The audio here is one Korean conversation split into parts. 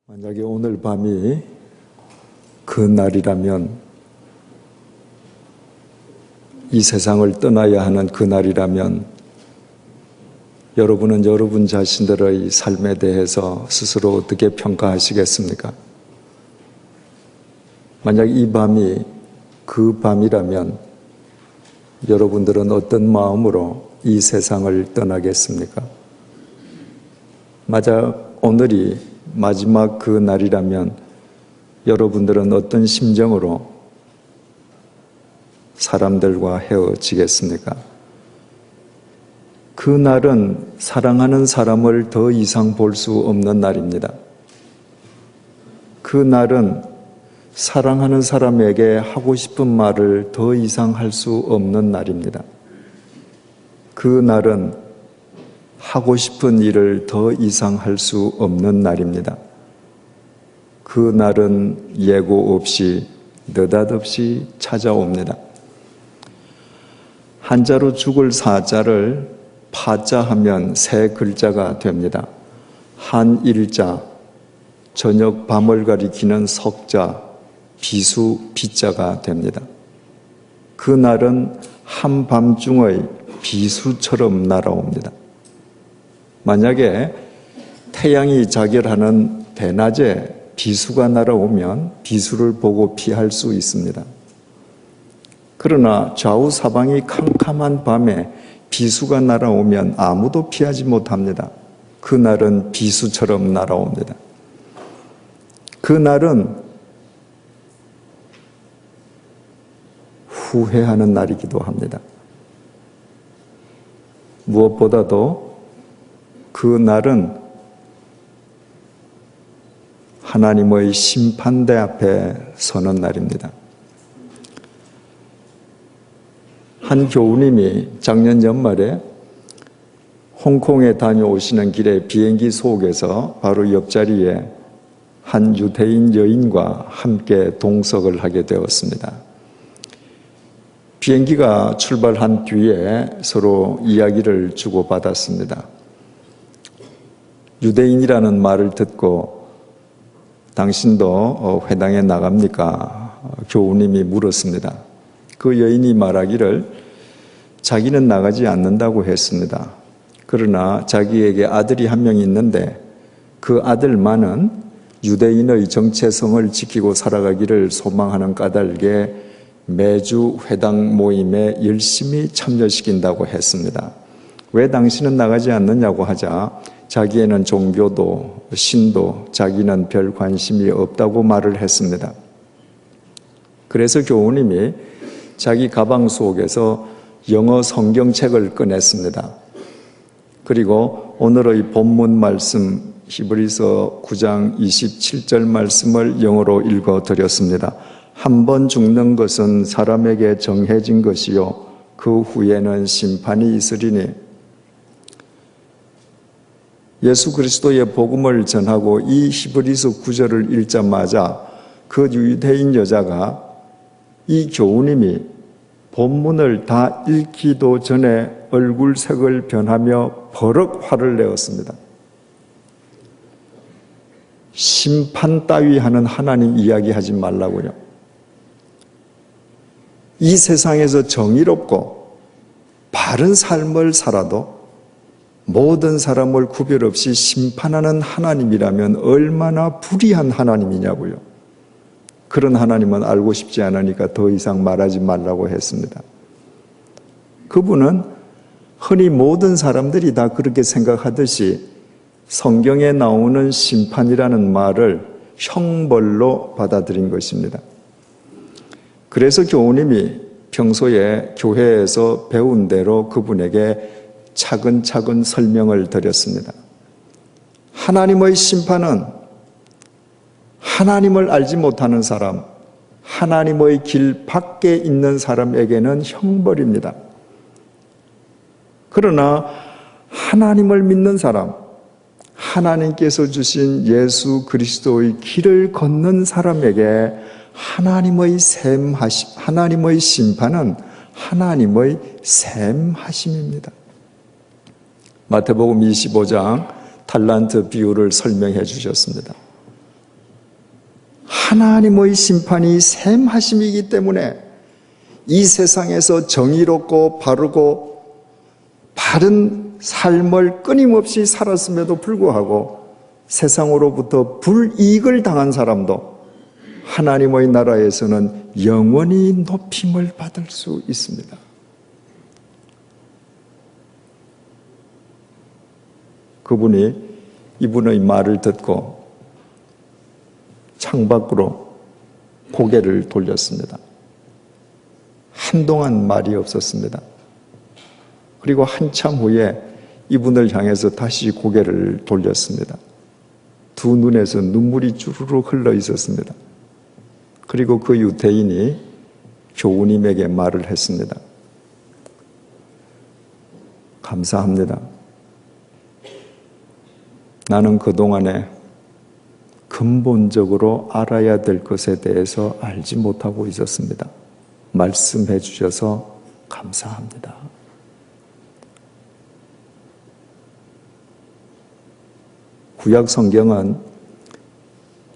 만약에 오늘 밤이 그 날이라면, 이 세상을 떠나야 하는 그 날이라면, 여러분은 여러분 자신들의 삶에 대해서 스스로 어떻게 평가하시겠습니까? 만약 이 밤이 그 밤이라면 여러분들은 어떤 마음으로 이 세상을 떠나겠습니까? 만약 오늘이 마지막 그 날이라면 여러분들은 어떤 심정으로 사람들과 헤어지겠습니까? 그 날은 사랑하는 사람을 더 이상 볼 수 없는 날입니다. 그 날은 사랑하는 사람에게 하고 싶은 말을 더 이상 할 수 없는 날입니다. 그 날은 하고 싶은 일을 더 이상 할 수 없는 날입니다. 그 날은 예고 없이 느닷없이 찾아옵니다. 한자로 죽을 사자를 파자하면 세 글자가 됩니다. 한일자, 저녁 밤을 가리키는 석자, 비수 비자가 됩니다. 그 날은 한밤중의 비수처럼 날아옵니다. 만약에 태양이 자결하는 대낮에 비수가 날아오면 비수를 보고 피할 수 있습니다. 그러나 좌우 사방이 캄캄한 밤에 비수가 날아오면 아무도 피하지 못합니다. 그날은 비수처럼 날아옵니다. 그날은 후회하는 날이기도 합니다. 무엇보다도 그 날은 하나님의 심판대 앞에 서는 날입니다. 한 교우님이 작년 연말에 홍콩에 다녀오시는 길에 비행기 속에서 바로 옆자리에 한 유대인 여인과 함께 동석을 하게 되었습니다. 비행기가 출발한 뒤에 서로 이야기를 주고받았습니다. 유대인이라는 말을 듣고 당신도 회당에 나갑니까? 교우님이 물었습니다. 그 여인이 말하기를 자기는 나가지 않는다고 했습니다. 그러나 자기에게 아들이 한 명 있는데 그 아들만은 유대인의 정체성을 지키고 살아가기를 소망하는 까닭에 매주 회당 모임에 열심히 참여시킨다고 했습니다. 왜 당신은 나가지 않느냐고 하자 자기에는 종교도 신도 자기는 별 관심이 없다고 말을 했습니다. 그래서 교우님이 자기 가방 속에서 영어 성경책을 꺼냈습니다. 그리고 오늘의 본문 말씀 히브리서 9장 27절 말씀을 영어로 읽어드렸습니다. 한 번 죽는 것은 사람에게 정해진 것이요 그 후에는 심판이 있으리니 예수 그리스도의 복음을 전하고 이 히브리서 9절을 읽자마자 그 유대인 여자가 이 교우님이 본문을 다 읽기도 전에 얼굴색을 변하며 버럭 화를 내었습니다. 심판 따위 하는 하나님 이야기하지 말라고요. 이 세상에서 정의롭고 바른 삶을 살아도 모든 사람을 구별 없이 심판하는 하나님이라면 얼마나 불의한 하나님이냐고요. 그런 하나님은 알고 싶지 않으니까 더 이상 말하지 말라고 했습니다. 그분은 흔히 모든 사람들이 다 그렇게 생각하듯이 성경에 나오는 심판이라는 말을 형벌로 받아들인 것입니다. 그래서 교우님이 평소에 교회에서 배운 대로 그분에게 차근차근 설명을 드렸습니다. 하나님의 심판은 하나님을 알지 못하는 사람, 하나님의 길 밖에 있는 사람에게는 형벌입니다. 그러나 하나님을 믿는 사람, 하나님께서 주신 예수 그리스도의 길을 걷는 사람에게 하나님의 심판은 하나님의 샘하심입니다. 마태복음 25장 탈란트 비유를 설명해 주셨습니다. 하나님의 심판이 샘하심이기 때문에 이 세상에서 정의롭고 바르고 바른 삶을 끊임없이 살았음에도 불구하고 세상으로부터 불이익을 당한 사람도 하나님의 나라에서는 영원히 높임을 받을 수 있습니다. 그분이 이분의 말을 듣고 창밖으로 고개를 돌렸습니다. 한동안 말이 없었습니다. 그리고 한참 후에 이분을 향해서 다시 고개를 돌렸습니다. 두 눈에서 눈물이 주르륵 흘러 있었습니다. 그리고 그 유대인이 교우님에게 말을 했습니다. 감사합니다. 나는 그동안에 근본적으로 알아야 될 것에 대해서 알지 못하고 있었습니다. 말씀해 주셔서 감사합니다. 구약 성경은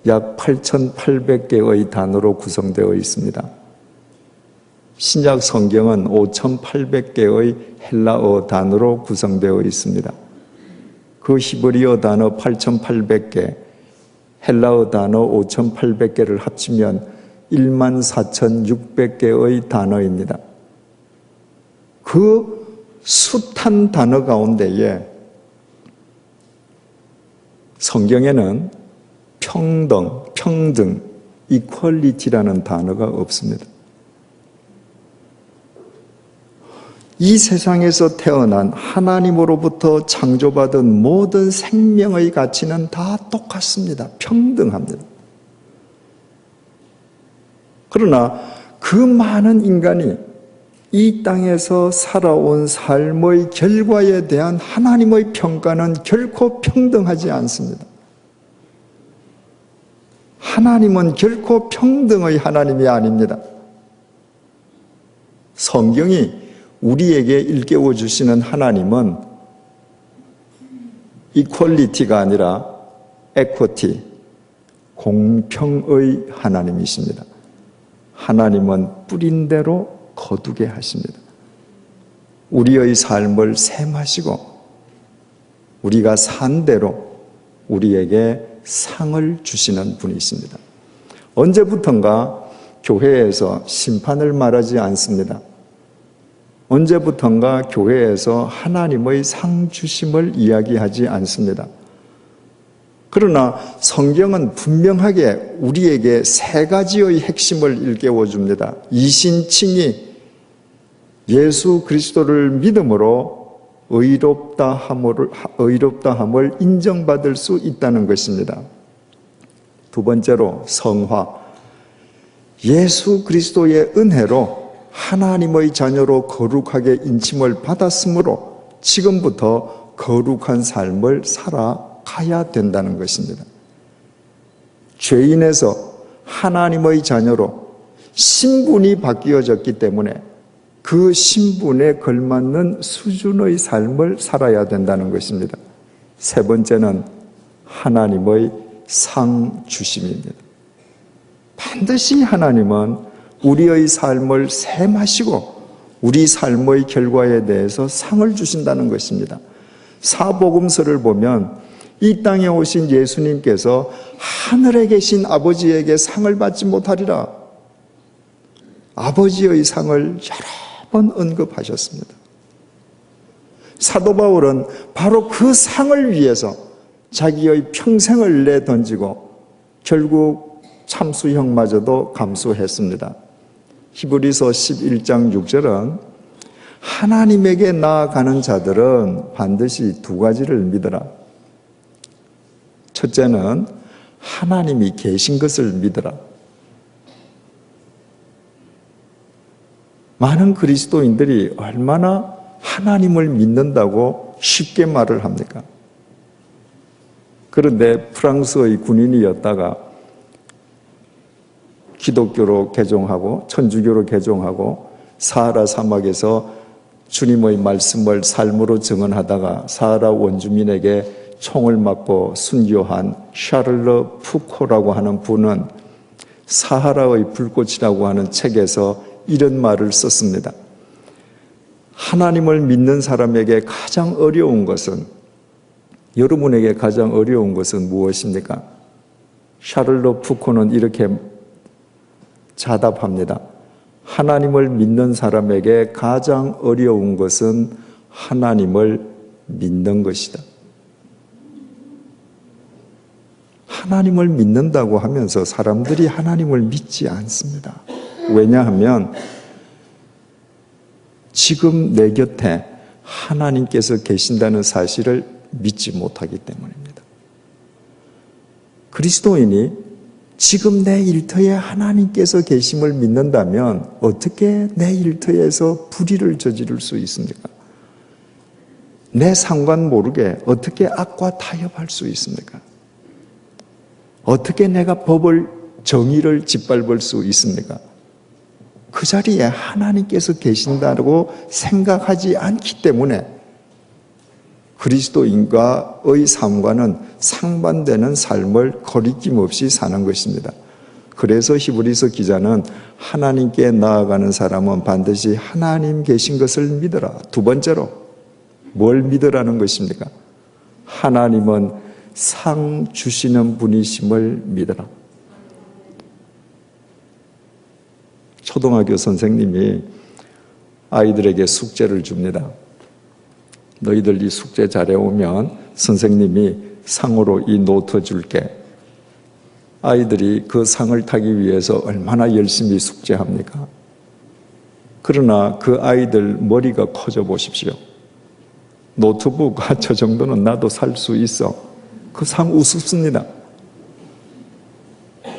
약 8,800개의 단어로 구성되어 있습니다. 신약 성경은 5,800개의 헬라어 단어로 구성되어 있습니다. 그 히브리어 단어 8,800개, 헬라어 단어 5,800개를 합치면 14,600개의 단어입니다. 그 숱한 단어 가운데에 성경에는 평등, equality라는 단어가 없습니다. 이 세상에서 태어난 하나님으로부터 창조받은 모든 생명의 가치는 다 똑같습니다. 평등합니다. 그러나 그 많은 인간이 이 땅에서 살아온 삶의 결과에 대한 하나님의 평가는 결코 평등하지 않습니다. 하나님은 결코 평등의 하나님이 아닙니다. 성경이 우리에게 일깨워 주시는 하나님은 이퀄리티가 아니라 에쿼티, 공평의 하나님이십니다. 하나님은 뿌린 대로 거두게 하십니다. 우리의 삶을 셈하시고 우리가 산 대로 우리에게 상을 주시는 분이십니다. 언제부턴가 교회에서 심판을 말하지 않습니다. 언제부턴가 교회에서 하나님의 상 주심을 이야기하지 않습니다. 그러나 성경은 분명하게 우리에게 세 가지의 핵심을 일깨워 줍니다. 이신칭의 예수 그리스도를 믿음으로 의롭다함을 인정받을 수 있다는 것입니다. 두 번째로 성화, 예수 그리스도의 은혜로 하나님의 자녀로 거룩하게 인침을 받았으므로 지금부터 거룩한 삶을 살아가야 된다는 것입니다. 죄인에서 하나님의 자녀로 신분이 바뀌어졌기 때문에 그 신분에 걸맞는 수준의 삶을 살아야 된다는 것입니다. 세 번째는 하나님의 상 주심입니다. 반드시 하나님은 우리의 삶을 셈하시고 우리 삶의 결과에 대해서 상을 주신다는 것입니다. 사복음서를 보면 이 땅에 오신 예수님께서 하늘에 계신 아버지에게 상을 받지 못하리라. 아버지의 상을 여러 번 언급하셨습니다. 사도 바울은 바로 그 상을 위해서 자기의 평생을 내던지고 결국 참수형마저도 감수했습니다. 히브리서 11장 6절은 하나님에게 나아가는 자들은 반드시 두 가지를 믿어라. 첫째는 하나님이 계신 것을 믿어라. 많은 그리스도인들이 얼마나 하나님을 믿는다고 쉽게 말을 합니까? 그런데 프랑스의 군인이었다가 기독교로 개종하고 천주교로 개종하고 사하라 사막에서 주님의 말씀을 삶으로 증언하다가 사하라 원주민에게 총을 맞고 순교한 샤를르 푸코라고 하는 분은 사하라의 불꽃이라고 하는 책에서 이런 말을 썼습니다. 하나님을 믿는 사람에게 가장 어려운 것은, 여러분에게 가장 어려운 것은 무엇입니까? 샤를로 푸코는 이렇게 자답합니다. 하나님을 믿는 사람에게 가장 어려운 것은 하나님을 믿는 것이다. 하나님을 믿는다고 하면서 사람들이 하나님을 믿지 않습니다. 왜냐하면 지금 내 곁에 하나님께서 계신다는 사실을 믿지 못하기 때문입니다. 그리스도인이 지금 내 일터에 하나님께서 계심을 믿는다면 어떻게 내 일터에서 불의를 저지를 수 있습니까? 내 상관 모르게 어떻게 악과 타협할 수 있습니까? 어떻게 내가 법을, 정의를 짓밟을 수 있습니까? 그 자리에 하나님께서 계신다고 생각하지 않기 때문에 그리스도인과의 삶과는 상반되는 삶을 거리낌 없이 사는 것입니다. 그래서 히브리서 기자는 하나님께 나아가는 사람은 반드시 하나님 계신 것을 믿어라. 두 번째로 뭘 믿으라는 것입니까? 하나님은 상 주시는 분이심을 믿어라. 초등학교 선생님이 아이들에게 숙제를 줍니다. 너희들 이 숙제 잘해오면 선생님이 상으로 이 노트 줄게. 아이들이 그 상을 타기 위해서 얼마나 열심히 숙제합니까? 그러나 그 아이들 머리가 커져 보십시오. 노트북 저 정도는 나도 살 수 있어. 그 상 우습습니다.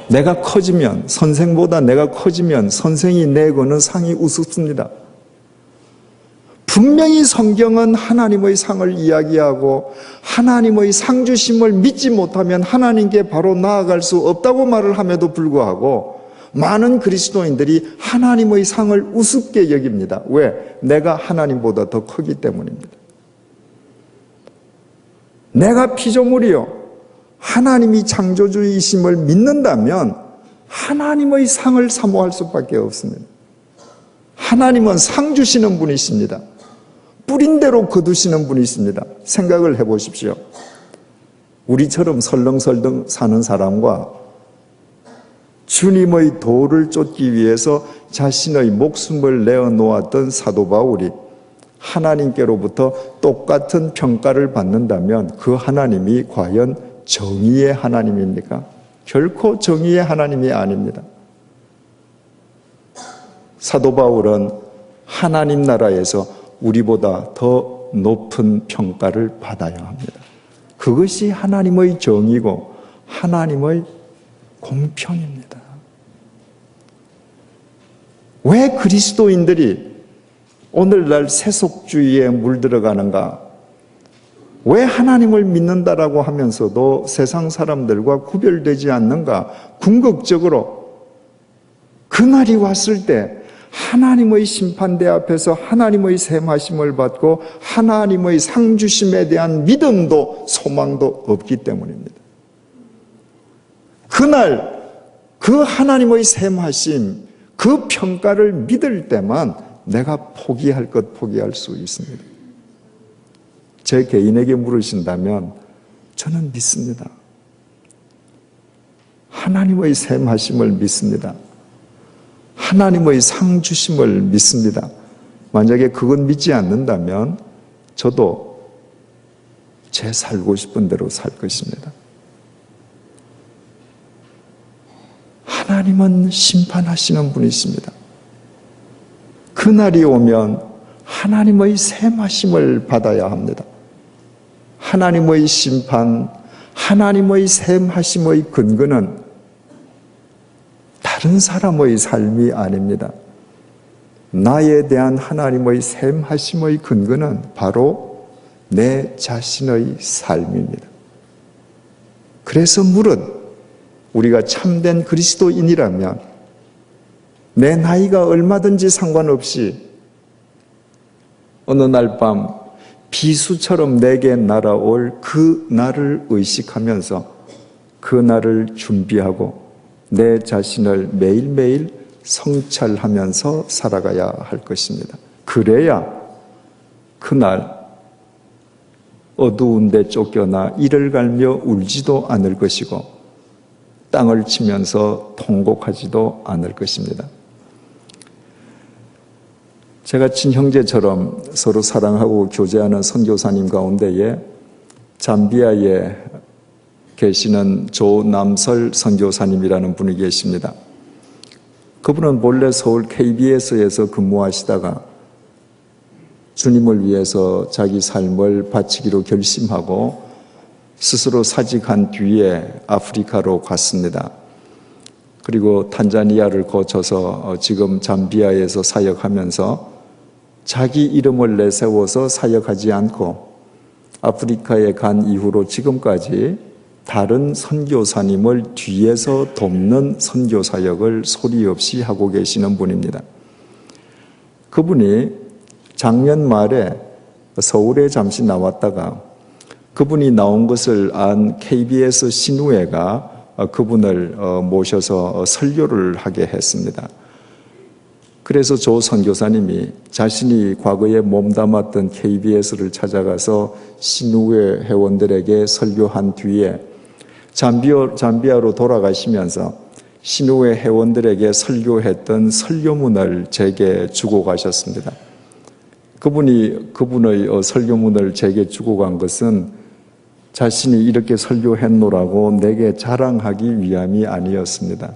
내가 커지면, 선생보다 내가 커지면 선생이 내거는 상이 우습습니다. 분명히 성경은 하나님의 상을 이야기하고 하나님의 상 주심을 믿지 못하면 하나님께 바로 나아갈 수 없다고 말을 함에도 불구하고 많은 그리스도인들이 하나님의 상을 우습게 여깁니다. 왜? 내가 하나님보다 더 크기 때문입니다. 내가 피조물이요 하나님이 창조주이심을 믿는다면 하나님의 상을 사모할 수밖에 없습니다. 하나님은 상 주시는 분이십니다. 뿌린 대로 거두시는 분이십니다. 생각을 해보십시오. 우리처럼 설렁설렁 사는 사람과 주님의 도를 쫓기 위해서 자신의 목숨을 내어놓았던 사도 바울이 하나님께로부터 똑같은 평가를 받는다면 그 하나님이 과연 정의의 하나님입니까? 결코 정의의 하나님이 아닙니다. 사도 바울은 하나님 나라에서 우리보다 더 높은 평가를 받아야 합니다. 그것이 하나님의 정의고 하나님의 공평입니다. 왜 그리스도인들이 오늘날 세속주의에 물들어가는가? 왜 하나님을 믿는다라고 하면서도 세상 사람들과 구별되지 않는가? 궁극적으로 그날이 왔을 때 하나님의 심판대 앞에서 하나님의 셈하심을 받고 하나님의 상주심에 대한 믿음도 소망도 없기 때문입니다. 그날 그 하나님의 셈하심, 그 평가를 믿을 때만 내가 포기할 것 포기할 수 있습니다. 제 개인에게 물으신다면 저는 믿습니다. 하나님의 셈하심을 믿습니다. 하나님의 상 주심을 믿습니다. 만약에 그건 믿지 않는다면 저도 제 살고 싶은 대로 살 것입니다. 하나님은 심판하시는 분이십니다. 그날이 오면 하나님의 셈하심을 받아야 합니다. 하나님의 심판, 하나님의 셈하심의 근거는 다른 사람의 삶이 아닙니다. 나에 대한 하나님의 셈하심의 근거는 바로 내 자신의 삶입니다. 그래서 무릇 우리가 참된 그리스도인이라면 내 나이가 얼마든지 상관없이 어느 날 밤 비수처럼 내게 날아올 그 날을 의식하면서 그 날을 준비하고 내 자신을 매일매일 성찰하면서 살아가야 할 것입니다. 그래야 그날 어두운 데 쫓겨나 이를 갈며 울지도 않을 것이고 땅을 치면서 통곡하지도 않을 것입니다. 제가 친형제처럼 서로 사랑하고 교제하는 선교사님 가운데에 잠비아에 계시는 조남설 선교사님이라는 분이 계십니다. 그분은 본래 서울 KBS에서 근무하시다가 주님을 위해서 자기 삶을 바치기로 결심하고 스스로 사직한 뒤에 아프리카로 갔습니다. 그리고 탄자니아를 거쳐서 지금 잠비아에서 사역하면서 자기 이름을 내세워서 사역하지 않고 아프리카에 간 이후로 지금까지 다른 선교사님을 뒤에서 돕는 선교사역을 소리 없이 하고 계시는 분입니다. 그분이 작년 말에 서울에 잠시 나왔다가 그분이 나온 것을 안 KBS 신우회가 그분을 모셔서 설교를 하게 했습니다. 그래서 조 선교사님이 자신이 과거에 몸담았던 KBS를 찾아가서 신우회 회원들에게 설교한 뒤에 잠비아로 돌아가시면서 신우회 회원들에게 설교했던 설교문을 제게 주고 가셨습니다. 그분의 설교문을 제게 주고 간 것은 자신이 이렇게 설교했노라고 내게 자랑하기 위함이 아니었습니다.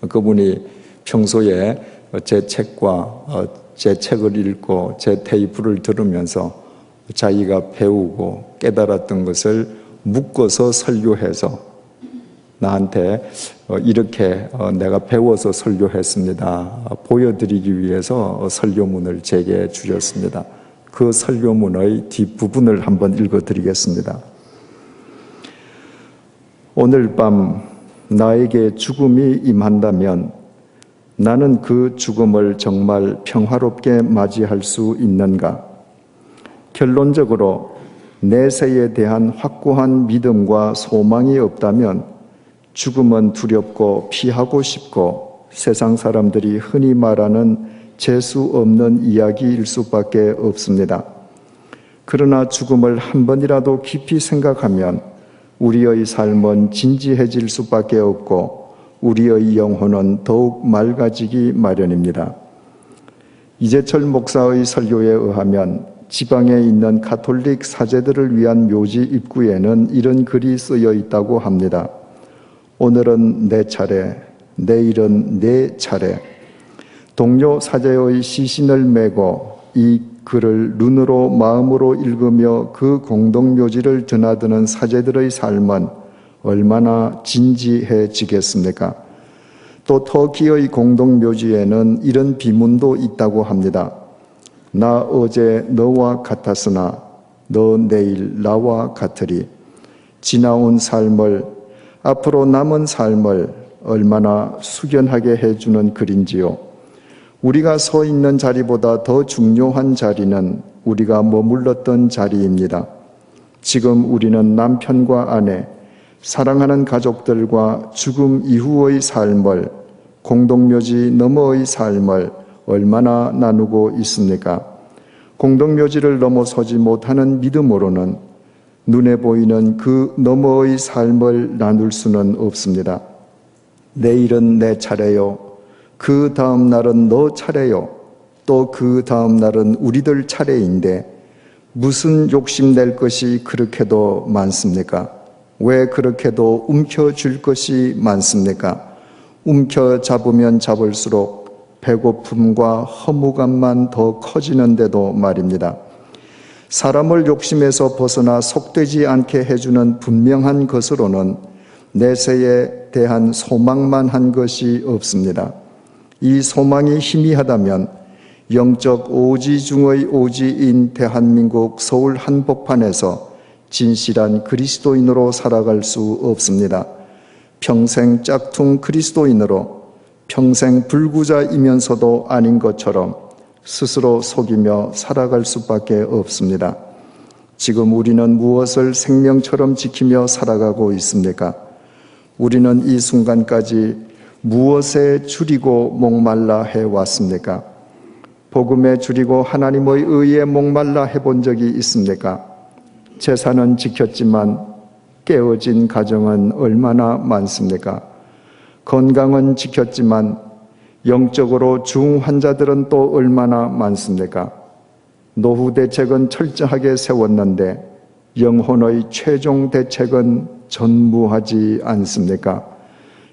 그분이 평소에 제 책을 읽고 제 테이프를 들으면서 자기가 배우고 깨달았던 것을 묶어서 설교해서 나한테 이렇게 내가 배워서 설교했습니다 보여드리기 위해서 설교문을 제게 주셨습니다. 그 설교문의 뒷부분을 한번 읽어드리겠습니다. 오늘 밤 나에게 죽음이 임한다면 나는 그 죽음을 정말 평화롭게 맞이할 수 있는가? 결론적으로 내세에 대한 확고한 믿음과 소망이 없다면 죽음은 두렵고 피하고 싶고 세상 사람들이 흔히 말하는 재수 없는 이야기일 수밖에 없습니다. 그러나 죽음을 한 번이라도 깊이 생각하면 우리의 삶은 진지해질 수밖에 없고 우리의 영혼은 더욱 맑아지기 마련입니다. 이재철 목사의 설교에 의하면 지방에 있는 가톨릭 사제들을 위한 묘지 입구에는 이런 글이 쓰여 있다고 합니다. 오늘은 내 차례, 내일은 내 차례. 동료 사제의 시신을 메고 이 글을 눈으로 마음으로 읽으며 그 공동묘지를 드나드는 사제들의 삶은 얼마나 진지해지겠습니까? 또 터키의 공동묘지에는 이런 비문도 있다고 합니다. 나 어제 너와 같았으나 너 내일 나와 같으리. 지나온 삶을, 앞으로 남은 삶을 얼마나 숙연하게 해주는 글인지요. 우리가 서 있는 자리보다 더 중요한 자리는 우리가 머물렀던 자리입니다. 지금 우리는 남편과 아내, 사랑하는 가족들과 죽음 이후의 삶을, 공동묘지 너머의 삶을 얼마나 나누고 있습니까? 공동묘지를 넘어서지 못하는 믿음으로는 눈에 보이는 그 너머의 삶을 나눌 수는 없습니다. 내일은 내 차례요. 그 다음 날은 너 차례요. 또 그 다음 날은 우리들 차례인데 무슨 욕심낼 것이 그렇게도 많습니까? 왜 그렇게도 움켜쥘 것이 많습니까? 움켜잡으면 잡을수록 배고픔과 허무감만 더 커지는데도 말입니다. 사람을 욕심에서 벗어나 속되지 않게 해주는 분명한 것으로는 내세에 대한 소망만 한 것이 없습니다. 이 소망이 희미하다면 영적 오지 중의 오지인 대한민국 서울 한복판에서 진실한 그리스도인으로 살아갈 수 없습니다. 평생 짝퉁 그리스도인으로 평생 불구자이면서도 아닌 것처럼 스스로 속이며 살아갈 수밖에 없습니다. 지금 우리는 무엇을 생명처럼 지키며 살아가고 있습니까? 우리는 이 순간까지 무엇에 줄이고 목말라 해왔습니까? 복음에 줄이고 하나님의 의에 목말라 해본 적이 있습니까? 제사는 지켰지만 깨어진 가정은 얼마나 많습니까? 건강은 지켰지만 영적으로 중환자들은 또 얼마나 많습니까? 노후 대책은 철저하게 세웠는데 영혼의 최종 대책은 전무하지 않습니까?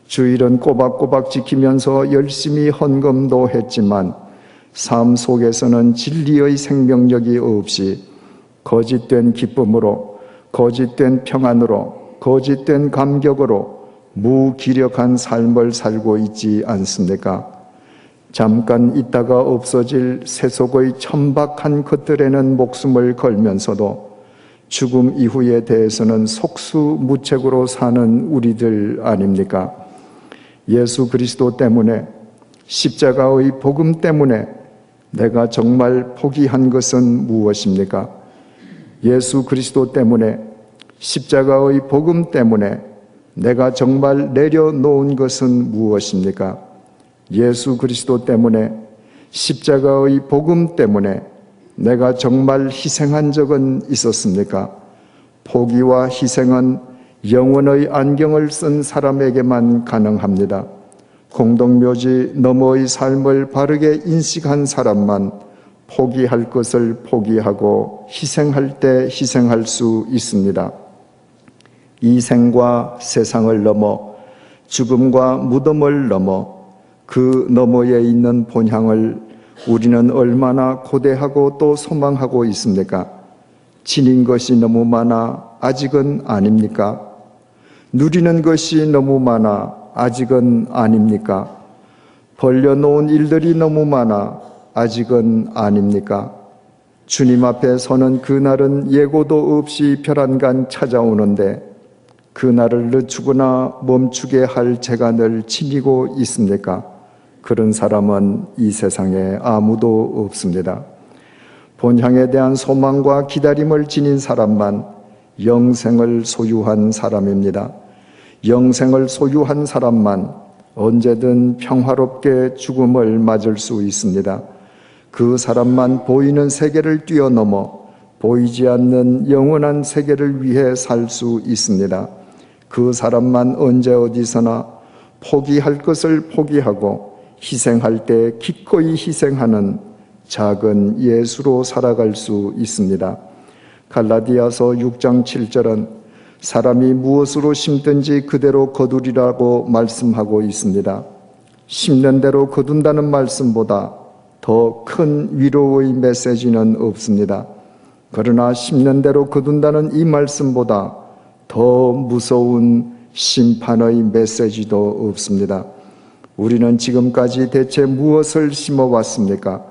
주일은 꼬박꼬박 지키면서 열심히 헌금도 했지만 삶 속에서는 진리의 생명력이 없이 거짓된 기쁨으로, 거짓된 평안으로, 거짓된 감격으로 무기력한 삶을 살고 있지 않습니까? 잠깐 있다가 없어질 세속의 천박한 것들에는 목숨을 걸면서도 죽음 이후에 대해서는 속수무책으로 사는 우리들 아닙니까? 예수 그리스도 때문에, 십자가의 복음 때문에 내가 정말 포기한 것은 무엇입니까? 예수 그리스도 때문에, 십자가의 복음 때문에 내가 정말 내려놓은 것은 무엇입니까? 예수 그리스도 때문에, 십자가의 복음 때문에 내가 정말 희생한 적은 있었습니까? 포기와 희생은 영혼의 안경을 쓴 사람에게만 가능합니다. 공동묘지 너머의 삶을 바르게 인식한 사람만 포기할 것을 포기하고 희생할 때 희생할 수 있습니다. 이 생과 세상을 넘어 죽음과 무덤을 넘어 그 너머에 있는 본향을 우리는 얼마나 고대하고 또 소망하고 있습니까? 지닌 것이 너무 많아 아직은 아닙니까? 누리는 것이 너무 많아 아직은 아닙니까? 벌려놓은 일들이 너무 많아 아직은 아닙니까? 주님 앞에 서는 그날은 예고도 없이 별안간 찾아오는데 그날을 늦추거나 멈추게 할 재간을 지니고 있습니까? 그런 사람은 이 세상에 아무도 없습니다. 본향에 대한 소망과 기다림을 지닌 사람만 영생을 소유한 사람입니다. 영생을 소유한 사람만 언제든 평화롭게 죽음을 맞을 수 있습니다. 그 사람만 보이는 세계를 뛰어넘어 보이지 않는 영원한 세계를 위해 살 수 있습니다. 그 사람만 언제 어디서나 포기할 것을 포기하고 희생할 때 기꺼이 희생하는 작은 예수로 살아갈 수 있습니다. 갈라디아서 6장 7절은 사람이 무엇으로 심든지 그대로 거두리라고 말씀하고 있습니다. 심는 대로 거둔다는 말씀보다 더 큰 위로의 메시지는 없습니다. 그러나 심는 대로 거둔다는 이 말씀보다 더 무서운 심판의 메시지도 없습니다. 우리는 지금까지 대체 무엇을 심어왔습니까?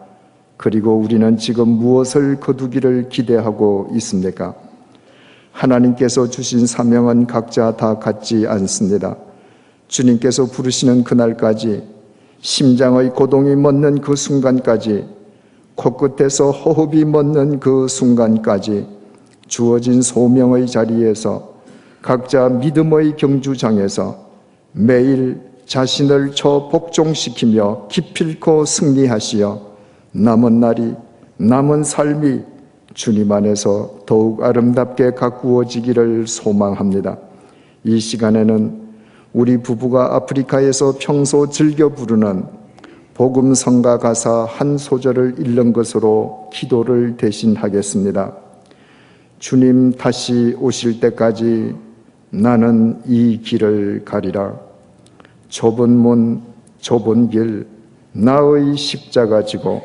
그리고 우리는 지금 무엇을 거두기를 기대하고 있습니까? 하나님께서 주신 사명은 각자 다 같지 않습니다. 주님께서 부르시는 그날까지, 심장의 고동이 멎는 그 순간까지, 코끝에서 호흡이 멎는 그 순간까지 주어진 소명의 자리에서 각자 믿음의 경주장에서 매일 자신을 복종시키며 기필코 승리하시어 남은 날이, 남은 삶이 주님 안에서 더욱 아름답게 가꾸어지기를 소망합니다. 이 시간에는 우리 부부가 아프리카에서 평소 즐겨 부르는 복음 성가 가사 한 소절을 읽는 것으로 기도를 대신하겠습니다. 주님 다시 오실 때까지 나는 이 길을 가리라. 좁은 문, 좁은 길, 나의 십자가 지고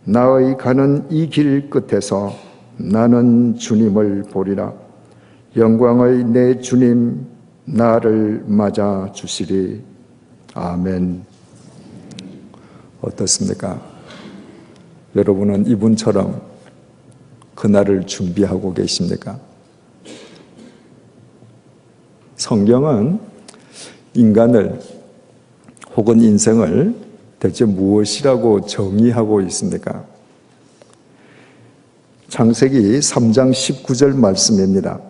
나의 가는 이 길 끝에서 나는 주님을 보리라. 영광의 내 주님 나를 맞아 주시리. 아멘. 어떻습니까? 여러분은 이분처럼 그날을 준비하고 계십니까? 성경은 인간을 혹은 인생을 대체 무엇이라고 정의하고 있습니까? 창세기 3장 19절 말씀입니다.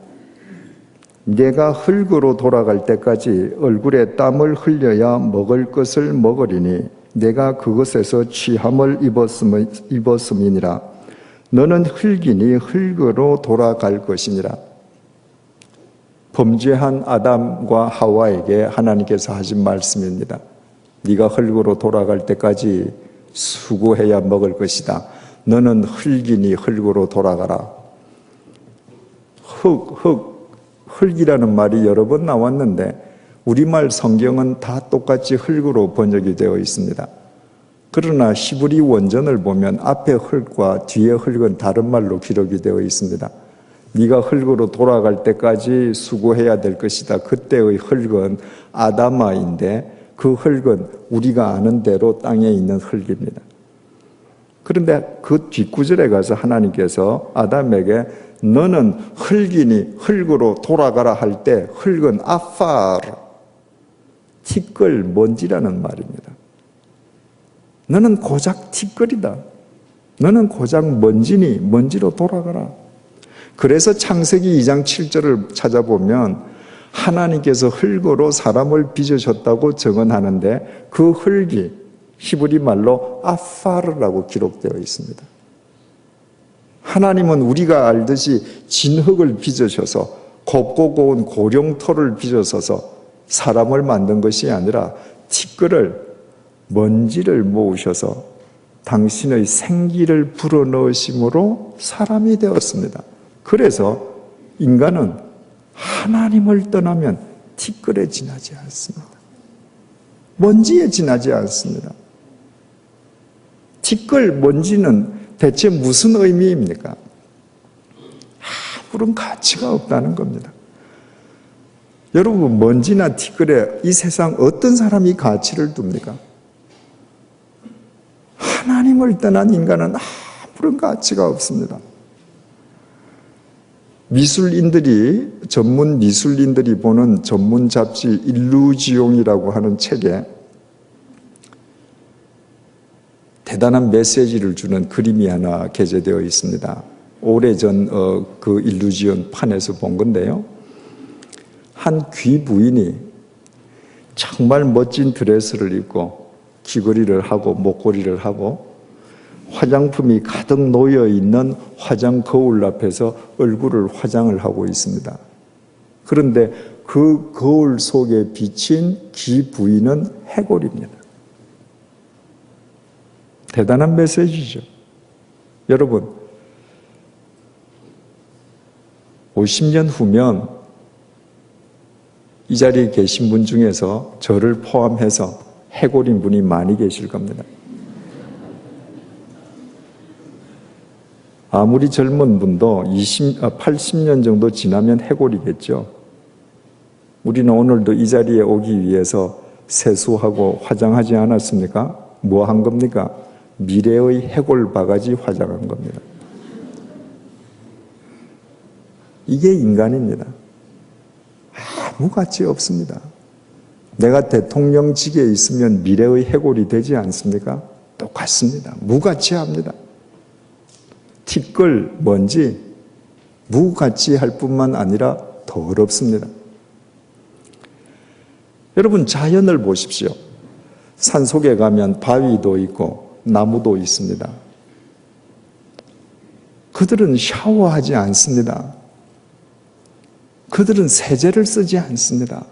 내가 흙으로 돌아갈 때까지 얼굴에 땀을 흘려야 먹을 것을 먹으리니 내가 그것에서 취함을 입었음이니라. 너는 흙이니 흙으로 돌아갈 것이니라. 범죄한 아담과 하와에게 하나님께서 하신 말씀입니다. 네가 흙으로 돌아갈 때까지 수고해야 먹을 것이다. 너는 흙이니 흙으로 돌아가라. 흙이라는 말이 여러 번 나왔는데 우리말 성경은 다 똑같이 흙으로 번역이 되어 있습니다. 그러나 히브리 원전을 보면 앞에 흙과 뒤에 흙은 다른 말로 기록이 되어 있습니다. 네가 흙으로 돌아갈 때까지 수고해야 될 것이다. 그때의 흙은 아다마인데 그 흙은 우리가 아는 대로 땅에 있는 흙입니다. 그런데 그 뒷구절에 가서 하나님께서 아담에게 너는 흙이니 흙으로 돌아가라 할 때 흙은 아파르, 티끌, 먼지라는 말입니다. 너는 고작 티끌이다. 너는 고작 먼지니 먼지로 돌아가라. 그래서 창세기 2장 7절을 찾아보면 하나님께서 흙으로 사람을 빚으셨다고 증언하는데 그 흙이 히브리 말로 아파르라고 기록되어 있습니다. 하나님은 우리가 알듯이 진흙을 빚으셔서 곱고 고운 고령토를 빚으셔서 사람을 만든 것이 아니라 티끌을, 먼지를 모으셔서 당신의 생기를 불어넣으심으로 사람이 되었습니다. 그래서 인간은 하나님을 떠나면 티끌에 지나지 않습니다. 먼지에 지나지 않습니다. 티끌, 먼지는 대체 무슨 의미입니까? 아무런 가치가 없다는 겁니다. 여러분, 먼지나 티끌에 이 세상 어떤 사람이 가치를 둡니까? 하나님을 떠난 인간은 아무런 가치가 없습니다. 전문 미술인들이 보는 전문 잡지 일루지옹이라고 하는 책에 대단한 메시지를 주는 그림이 하나 게재되어 있습니다. 오래전 그 일루지온 판에서 본 건데요. 한 귀부인이 정말 멋진 드레스를 입고 귀걸이를 하고 목걸이를 하고 화장품이 가득 놓여있는 화장 거울 앞에서 얼굴을 화장을 하고 있습니다. 그런데 그 거울 속에 비친 귀부인은 해골입니다. 대단한 메시지죠. 여러분, 50년 후면 이 자리에 계신 분 중에서 저를 포함해서 해골인 분이 많이 계실 겁니다. 아무리 젊은 분도 80년 정도 지나면 해골이겠죠. 우리는 오늘도 이 자리에 오기 위해서 세수하고 화장하지 않았습니까? 뭐 한 겁니까? 미래의 해골 바가지 화장한 겁니다. 이게 인간입니다. 아무 가치 없습니다. 내가 대통령직에 있으면 미래의 해골이 되지 않습니까? 똑같습니다. 무가치합니다. 티끌, 먼지, 무가치할 뿐만 아니라 더럽습니다. 여러분, 자연을 보십시오. 산속에 가면 바위도 있고 나무도 있습니다. 그들은 샤워하지 않습니다. 그들은 세제를 쓰지 않습니다.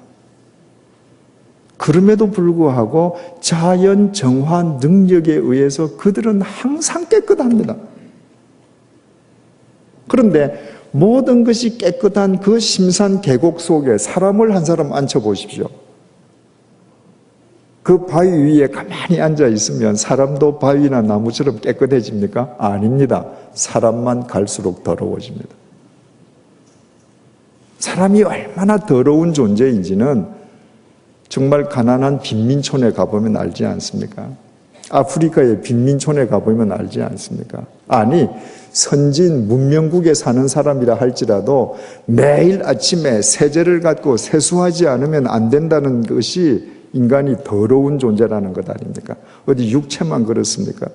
그럼에도 불구하고 자연 정화 능력에 의해서 그들은 항상 깨끗합니다. 그런데 모든 것이 깨끗한 그 심산 계곡 속에 사람을 한 사람 앉혀보십시오. 그 바위 위에 가만히 앉아 있으면 사람도 바위나 나무처럼 깨끗해집니까? 아닙니다. 사람만 갈수록 더러워집니다. 사람이 얼마나 더러운 존재인지는 정말 가난한 빈민촌에 가보면 알지 않습니까? 아프리카의 빈민촌에 가보면 알지 않습니까? 아니, 선진 문명국에 사는 사람이라 할지라도 매일 아침에 세제를 갖고 세수하지 않으면 안 된다는 것이 인간이 더러운 존재라는 것 아닙니까? 어디 육체만 그렇습니까?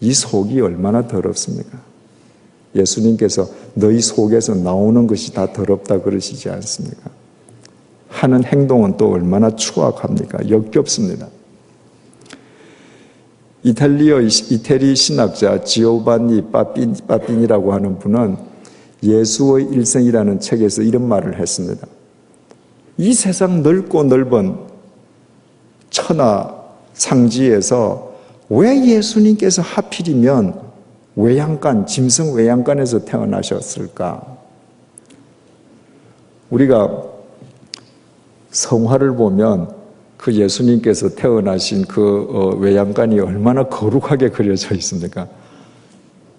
이 속이 얼마나 더럽습니까? 예수님께서 너희 속에서 나오는 것이 다 더럽다 그러시지 않습니까? 하는 행동은 또 얼마나 추악합니까? 역겹습니다. 이태리 신학자 지오반니 빠삐니라고 하는 분은 예수의 일생이라는 책에서 이런 말을 했습니다. 이 세상 넓고 넓은 천하 상지에서 왜 예수님께서 하필이면 외양간, 짐승 외양간에서 태어나셨을까? 우리가 성화를 보면 그 예수님께서 태어나신 그 외양간이 얼마나 거룩하게 그려져 있습니까?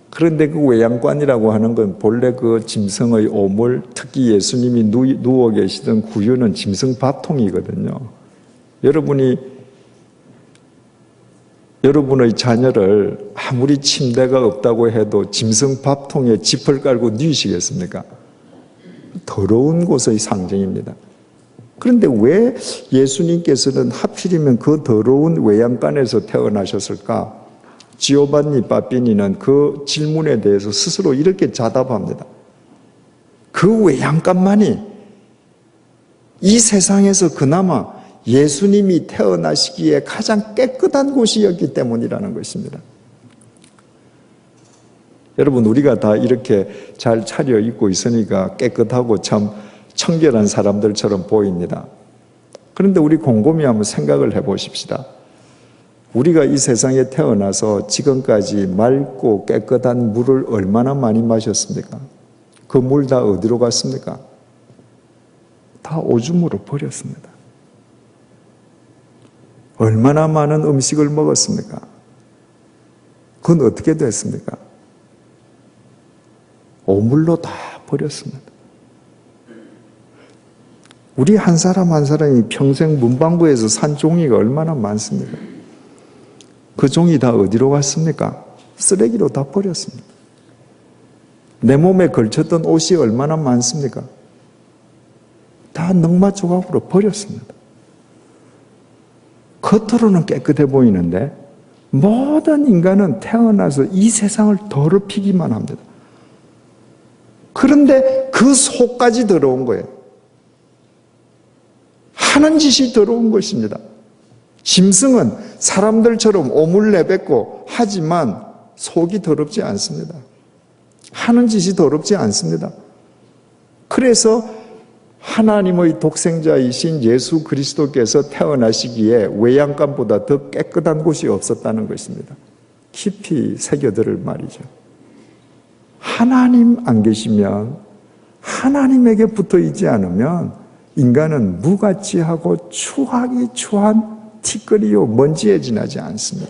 그런데 그 외양간이라고 하는 건 본래 그 짐승의 오물, 특히 예수님이 누워 계시던 구유는 짐승 밥통이거든요. 여러분의 자녀를 아무리 침대가 없다고 해도 짐승 밥통에 짚을 깔고 누이시겠습니까? 더러운 곳의 상징입니다. 그런데 왜 예수님께서는 하필이면 그 더러운 외양간에서 태어나셨을까? 지오반니 빠삐니는 그 질문에 대해서 스스로 이렇게 자답합니다. 그 외양간만이 이 세상에서 그나마 예수님이 태어나시기에 가장 깨끗한 곳이었기 때문이라는 것입니다. 여러분, 우리가 다 이렇게 잘 차려입고 있으니까 깨끗하고 참 청결한 사람들처럼 보입니다. 그런데 우리 곰곰이 한번 생각을 해보십시다. 우리가 이 세상에 태어나서 지금까지 맑고 깨끗한 물을 얼마나 많이 마셨습니까? 그 물 다 어디로 갔습니까? 다 오줌으로 버렸습니다. 얼마나 많은 음식을 먹었습니까? 그건 어떻게 됐습니까? 오물로 다 버렸습니다. 우리 한 사람 한 사람이 평생 문방구에서 산 종이가 얼마나 많습니까? 그 종이 다 어디로 갔습니까? 쓰레기로 다 버렸습니다. 내 몸에 걸쳤던 옷이 얼마나 많습니까? 다 넝마 조각으로 버렸습니다. 겉으로는 깨끗해 보이는데 모든 인간은 태어나서 이 세상을 더럽히기만 합니다. 그런데 그 속까지 더러운 거예요. 하는 짓이 더러운 것입니다. 짐승은 사람들처럼 오물 내뱉고 하지만 속이 더럽지 않습니다. 하는 짓이 더럽지 않습니다. 그래서 하나님의 독생자이신 예수 그리스도께서 태어나시기에 외양간보다 더 깨끗한 곳이 없었다는 것입니다. 깊이 새겨들을 말이죠. 하나님 안 계시면, 하나님에게 붙어 있지 않으면 인간은 무가치하고 추하기 추한 티끌이요 먼지에 지나지 않습니다.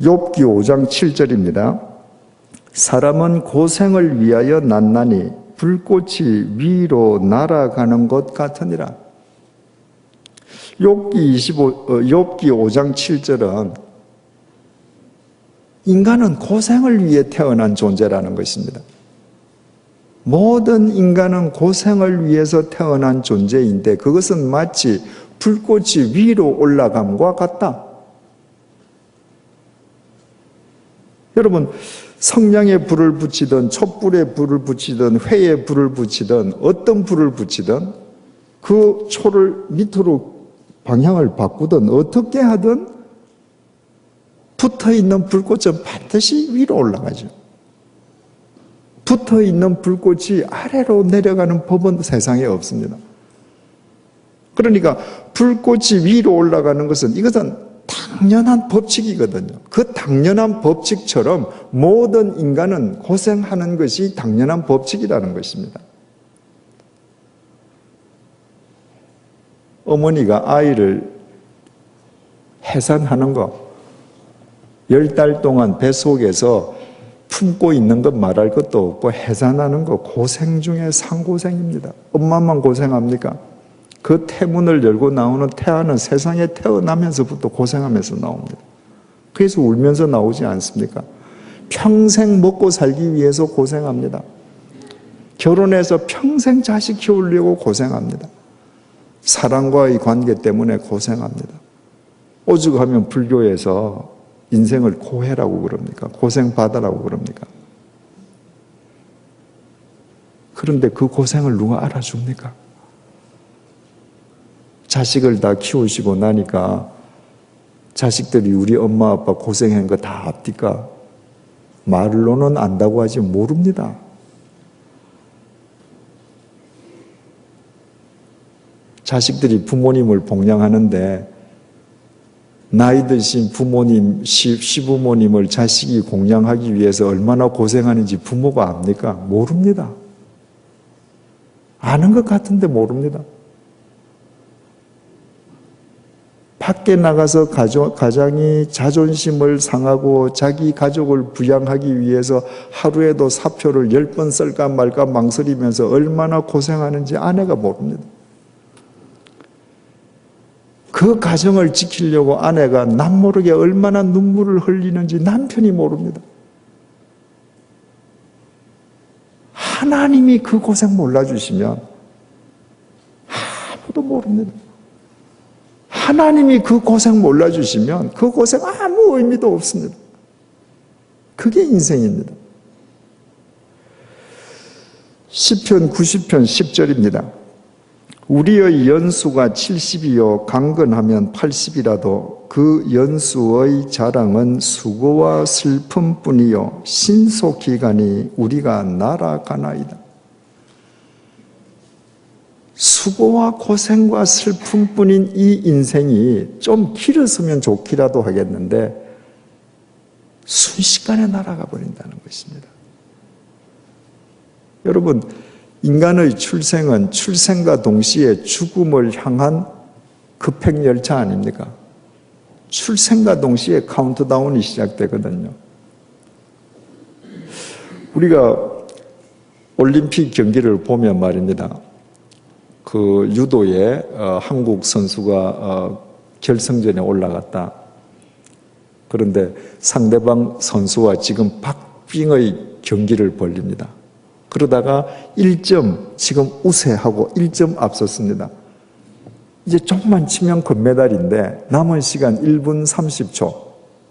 욥기 5장 7절입니다. 사람은 고생을 위하여 났나니 불꽃이 위로 날아가는 것 같으니라. 욥기 5장 7절은 인간은 고생을 위해 태어난 존재라는 것입니다. 모든 인간은 고생을 위해서 태어난 존재인데 그것은 마치 불꽃이 위로 올라감과 같다. 여러분, 성냥에 불을 붙이든 촛불에 불을 붙이든 회에 불을 붙이든 어떤 불을 붙이든 그 초를 밑으로 방향을 바꾸든 어떻게 하든 붙어있는 불꽃은 반드시 위로 올라가죠. 붙어있는 불꽃이 아래로 내려가는 법은 세상에 없습니다. 그러니까 불꽃이 위로 올라가는 것은 이것은 당연한 법칙이거든요. 그 당연한 법칙처럼 모든 인간은 고생하는 것이 당연한 법칙이라는 것입니다. 어머니가 아이를 해산하는 거, 10달 동안 뱃속에서 품고 있는 것 말할 것도 없고 해산하는 거 고생 중에 상고생입니다. 엄마만 고생합니까? 그 태문을 열고 나오는 태아는 세상에 태어나면서부터 고생하면서 나옵니다. 그래서 울면서 나오지 않습니까? 평생 먹고 살기 위해서 고생합니다. 결혼해서 평생 자식 키우려고 고생합니다. 사랑과의 관계 때문에 고생합니다. 오죽하면 불교에서 인생을 고해라고 그럽니까? 고생받으라고 그럽니까? 그런데 그 고생을 누가 알아줍니까? 자식을 다 키우시고 나니까 자식들이 우리 엄마 아빠 고생한 거 다 압니까? 말로는 안다고 하지 모릅니다. 자식들이 부모님을 봉양하는데 나이 드신 부모님, 시부모님을 자식이 공양하기 위해서 얼마나 고생하는지 부모가 압니까? 모릅니다. 아는 것 같은데 모릅니다. 밖에 나가서 가장이 자존심을 상하고 자기 가족을 부양하기 위해서 하루에도 사표를 10번 쓸까 말까 망설이면서 얼마나 고생하는지 아내가 모릅니다. 그 가정을 지키려고 아내가 남모르게 얼마나 눈물을 흘리는지 남편이 모릅니다. 하나님이 그 고생 몰라주시면 아무도 모릅니다. 하나님이 그 고생 몰라주시면 그 고생 아무 의미도 없습니다. 그게 인생입니다. 시편 90편 10절입니다. 우리의 연수가 70이요 강건하면 80이라도 그 연수의 자랑은 수고와 슬픔뿐이요 신속기간이 우리가 날아가나이다. 수고와 고생과 슬픔뿐인 이 인생이 좀 길었으면 좋기라도 하겠는데 순식간에 날아가 버린다는 것입니다. 여러분, 인간의 출생은 출생과 동시에 죽음을 향한 급행열차 아닙니까? 출생과 동시에 카운트다운이 시작되거든요. 우리가 올림픽 경기를 보면 말입니다. 그 유도에 한국 선수가 결승전에 올라갔다. 그런데 상대방 선수와 지금 박빙의 경기를 벌립니다. 그러다가 1점 지금 우세하고 1점 앞섰습니다. 이제 조금만 치면 금메달인데 남은 시간 1분 30초.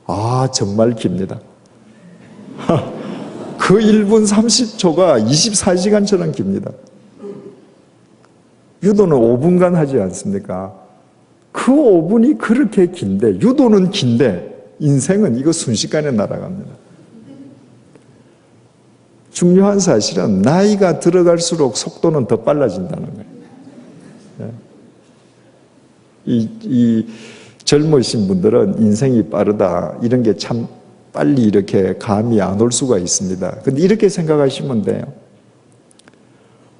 아, 정말 깁니다. 그 1분 30초가 24시간처럼 깁니다. 유도는 5분간 하지 않습니까? 그 5분이 그렇게 긴데, 유도는 긴데 인생은 이거 순식간에 날아갑니다. 중요한 사실은 나이가 들어갈수록 속도는 더 빨라진다는 거예요. 이 젊으신 분들은 인생이 빠르다 이런 게 참 빨리 이렇게 감이 안 올 수가 있습니다. 근데 이렇게 생각하시면 돼요.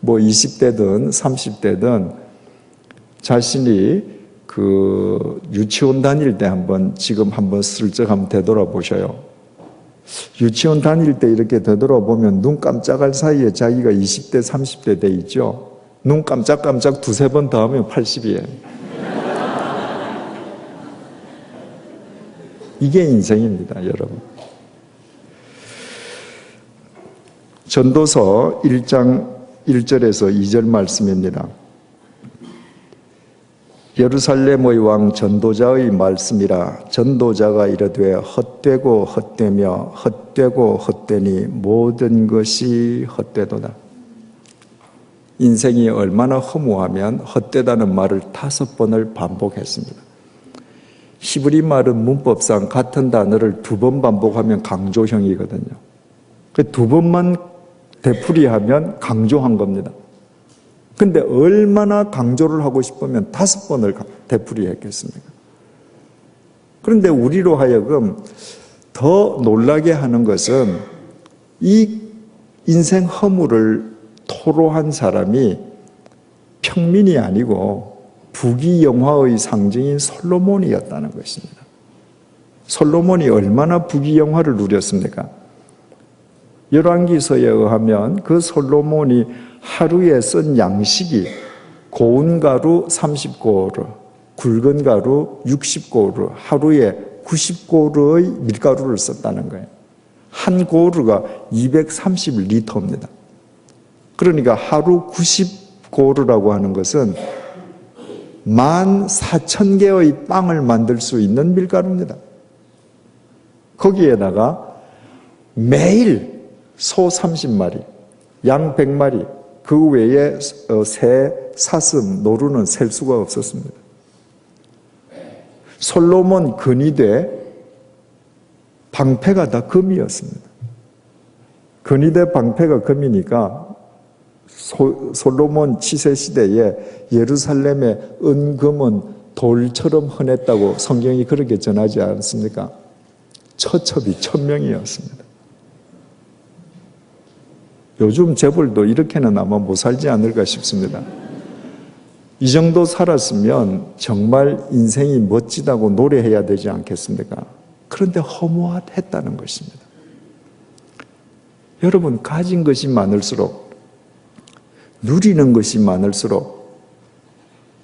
뭐 20대든 30대든 자신이 그 유치원 다닐 때 지금 한번 슬쩍 한번 되돌아보셔요. 유치원 다닐 때 이렇게 되돌아보면 눈 깜짝할 사이에 자기가 20대, 30대 돼 있죠. 눈 깜짝깜짝 두세 번 더 하면 80이에요. 이게 인생입니다, 여러분. 전도서 1장 1절에서 2절 말씀입니다. 예루살렘의 왕 전도자의 말씀이라. 전도자가 이르되 헛되고 헛되며 헛되고 헛되니 모든 것이 헛되도다. 인생이 얼마나 허무하면 헛되다는 말을 5번을 반복했습니다. 히브리 말은 문법상 같은 단어를 2번 반복하면 강조형이거든요. 그 2번만 되풀이하면 강조한 겁니다. 근데 얼마나 강조를 하고 싶으면 5번을 되풀이했겠습니까? 그런데 우리로 하여금 더 놀라게 하는 것은 이 인생 허물을 토로한 사람이 평민이 아니고 부귀영화의 상징인 솔로몬이었다는 것입니다. 솔로몬이 얼마나 부귀영화를 누렸습니까? 열왕기서에 의하면 그 솔로몬이 하루에 쓴 양식이 고운 가루 30고루, 굵은 가루 60고루, 하루에 90고루의 밀가루를 썼다는 거예요. 한 고루가 230리터입니다. 그러니까 하루 90고루라고 하는 것은 14,000개의 빵을 만들 수 있는 밀가루입니다. 거기에다가 매일 소 30마리, 양 100마리, 그 외에 새, 사슴, 노루는 셀 수가 없었습니다. 솔로몬 근위대 방패가 다 금이었습니다. 근위대 방패가 금이니까 솔로몬 치세 시대에 예루살렘의 은금은 돌처럼 흔했다고 성경이 그렇게 전하지 않습니까? 처첩이 1000명이었습니다. 요즘 재벌도 이렇게는 아마 못 살지 않을까 싶습니다. 이 정도 살았으면 정말 인생이 멋지다고 노래해야 되지 않겠습니까? 그런데 허무했다는 것입니다. 여러분, 가진 것이 많을수록, 누리는 것이 많을수록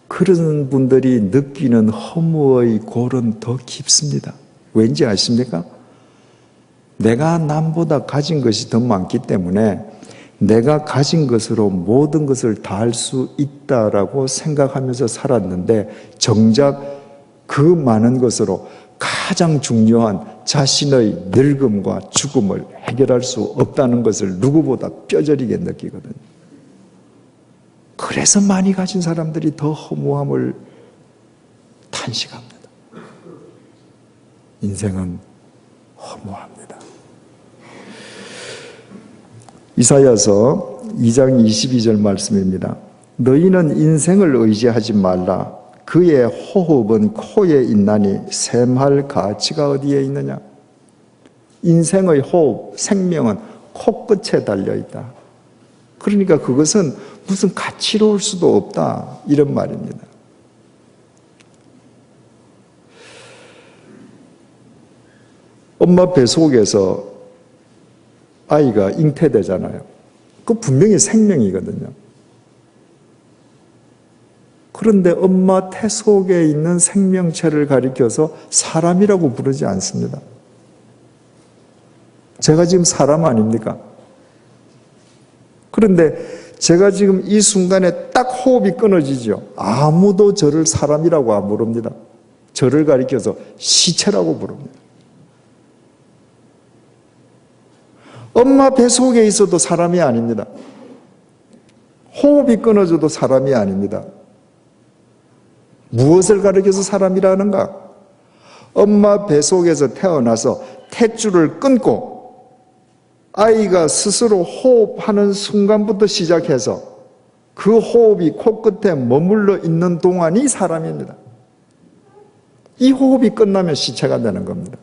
그런 분들이 느끼는 허무의 골은 더 깊습니다. 왠지 아십니까? 내가 남보다 가진 것이 더 많기 때문에 내가 가진 것으로 모든 것을 다 할 수 있다라고 생각하면서 살았는데 정작 그 많은 것으로 가장 중요한 자신의 늙음과 죽음을 해결할 수 없다는 것을 누구보다 뼈저리게 느끼거든요. 그래서 많이 가진 사람들이 더 허무함을 탄식합니다. 인생은 허무합니다. 이사야서 2장 22절 말씀입니다. 너희는 인생을 의지하지 말라. 그의 호흡은 코에 있나니 샘할 가치가 어디에 있느냐. 인생의 호흡, 생명은 코끝에 달려있다. 그러니까 그것은 무슨 가치로울 수도 없다, 이런 말입니다. 엄마 뱃속에서 아이가 잉태되잖아요. 그 분명히 생명이거든요. 그런데 엄마 태 속에 있는 생명체를 가리켜서 사람이라고 부르지 않습니다. 제가 지금 사람 아닙니까? 그런데 제가 지금 이 순간에 딱 호흡이 끊어지죠. 아무도 저를 사람이라고 안 부릅니다. 저를 가리켜서 시체라고 부릅니다. 엄마 뱃속에 있어도 사람이 아닙니다. 호흡이 끊어져도 사람이 아닙니다. 무엇을 가리켜서 사람이라는가? 엄마 뱃속에서 태어나서 탯줄을 끊고 아이가 스스로 호흡하는 순간부터 시작해서 그 호흡이 코끝에 머물러 있는 동안이 사람입니다. 이 호흡이 끝나면 시체가 되는 겁니다.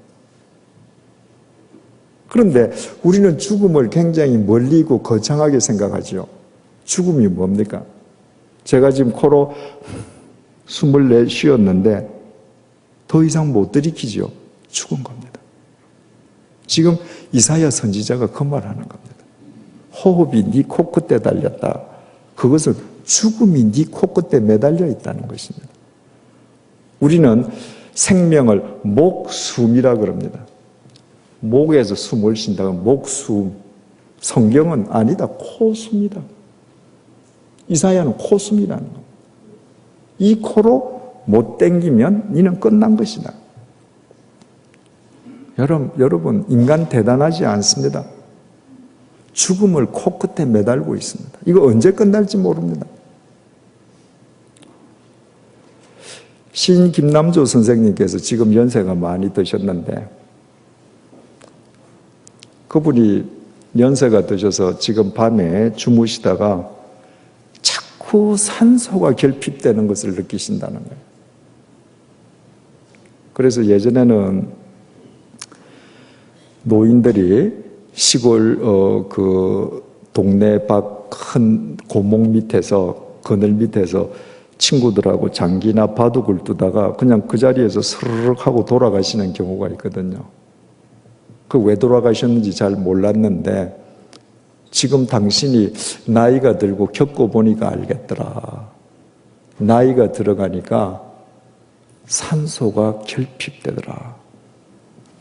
그런데 우리는 죽음을 굉장히 멀리 있고 거창하게 생각하죠. 죽음이 뭡니까? 제가 지금 코로 숨을 내쉬었는데 더 이상 못 들이키죠. 죽은 겁니다. 지금 이사야 선지자가 그 말하는 겁니다. 호흡이 네 코끝에 달렸다. 그것은 죽음이 네 코끝에 매달려 있다는 것입니다. 우리는 생명을 목숨이라 그럽니다. 목에서 숨을 쉰다고 목숨. 성경은 아니다. 코숨이다. 이사야는 코숨이라는 겁니다. 이 코로 못 땡기면 너는 끝난 것이다. 여러분, 인간 대단하지 않습니다. 죽음을 코끝에 매달고 있습니다. 이거 언제 끝날지 모릅니다. 시인 김남조 선생님께서 지금 연세가 많이 드셨는데 그분이 연세가 드셔서 지금 밤에 주무시다가 자꾸 산소가 결핍되는 것을 느끼신다는 거예요. 그래서 예전에는 노인들이 시골 그 동네 밖 큰 고목 밑에서 그늘 밑에서 친구들하고 장기나 바둑을 두다가 그냥 그 자리에서 스르륵 하고 돌아가시는 경우가 있거든요. 그 왜 돌아가셨는지 잘 몰랐는데 지금 당신이 나이가 들고 겪어보니까 알겠더라. 나이가 들어가니까 산소가 결핍되더라.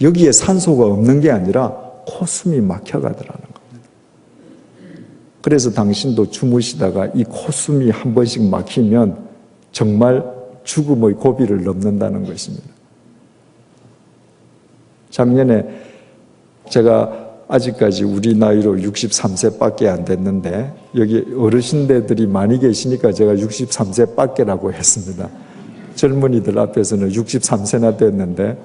여기에 산소가 없는 게 아니라 코숨이 막혀가더라는 겁니다. 그래서 당신도 주무시다가 이 코숨이 한 번씩 막히면 정말 죽음의 고비를 넘는다는 것입니다. 작년에 제가 아직까지 우리 나이로 63세밖에 안 됐는데 여기 어르신들이 많이 계시니까 제가 63세밖에라고 했습니다. 젊은이들 앞에서는 63세나 됐는데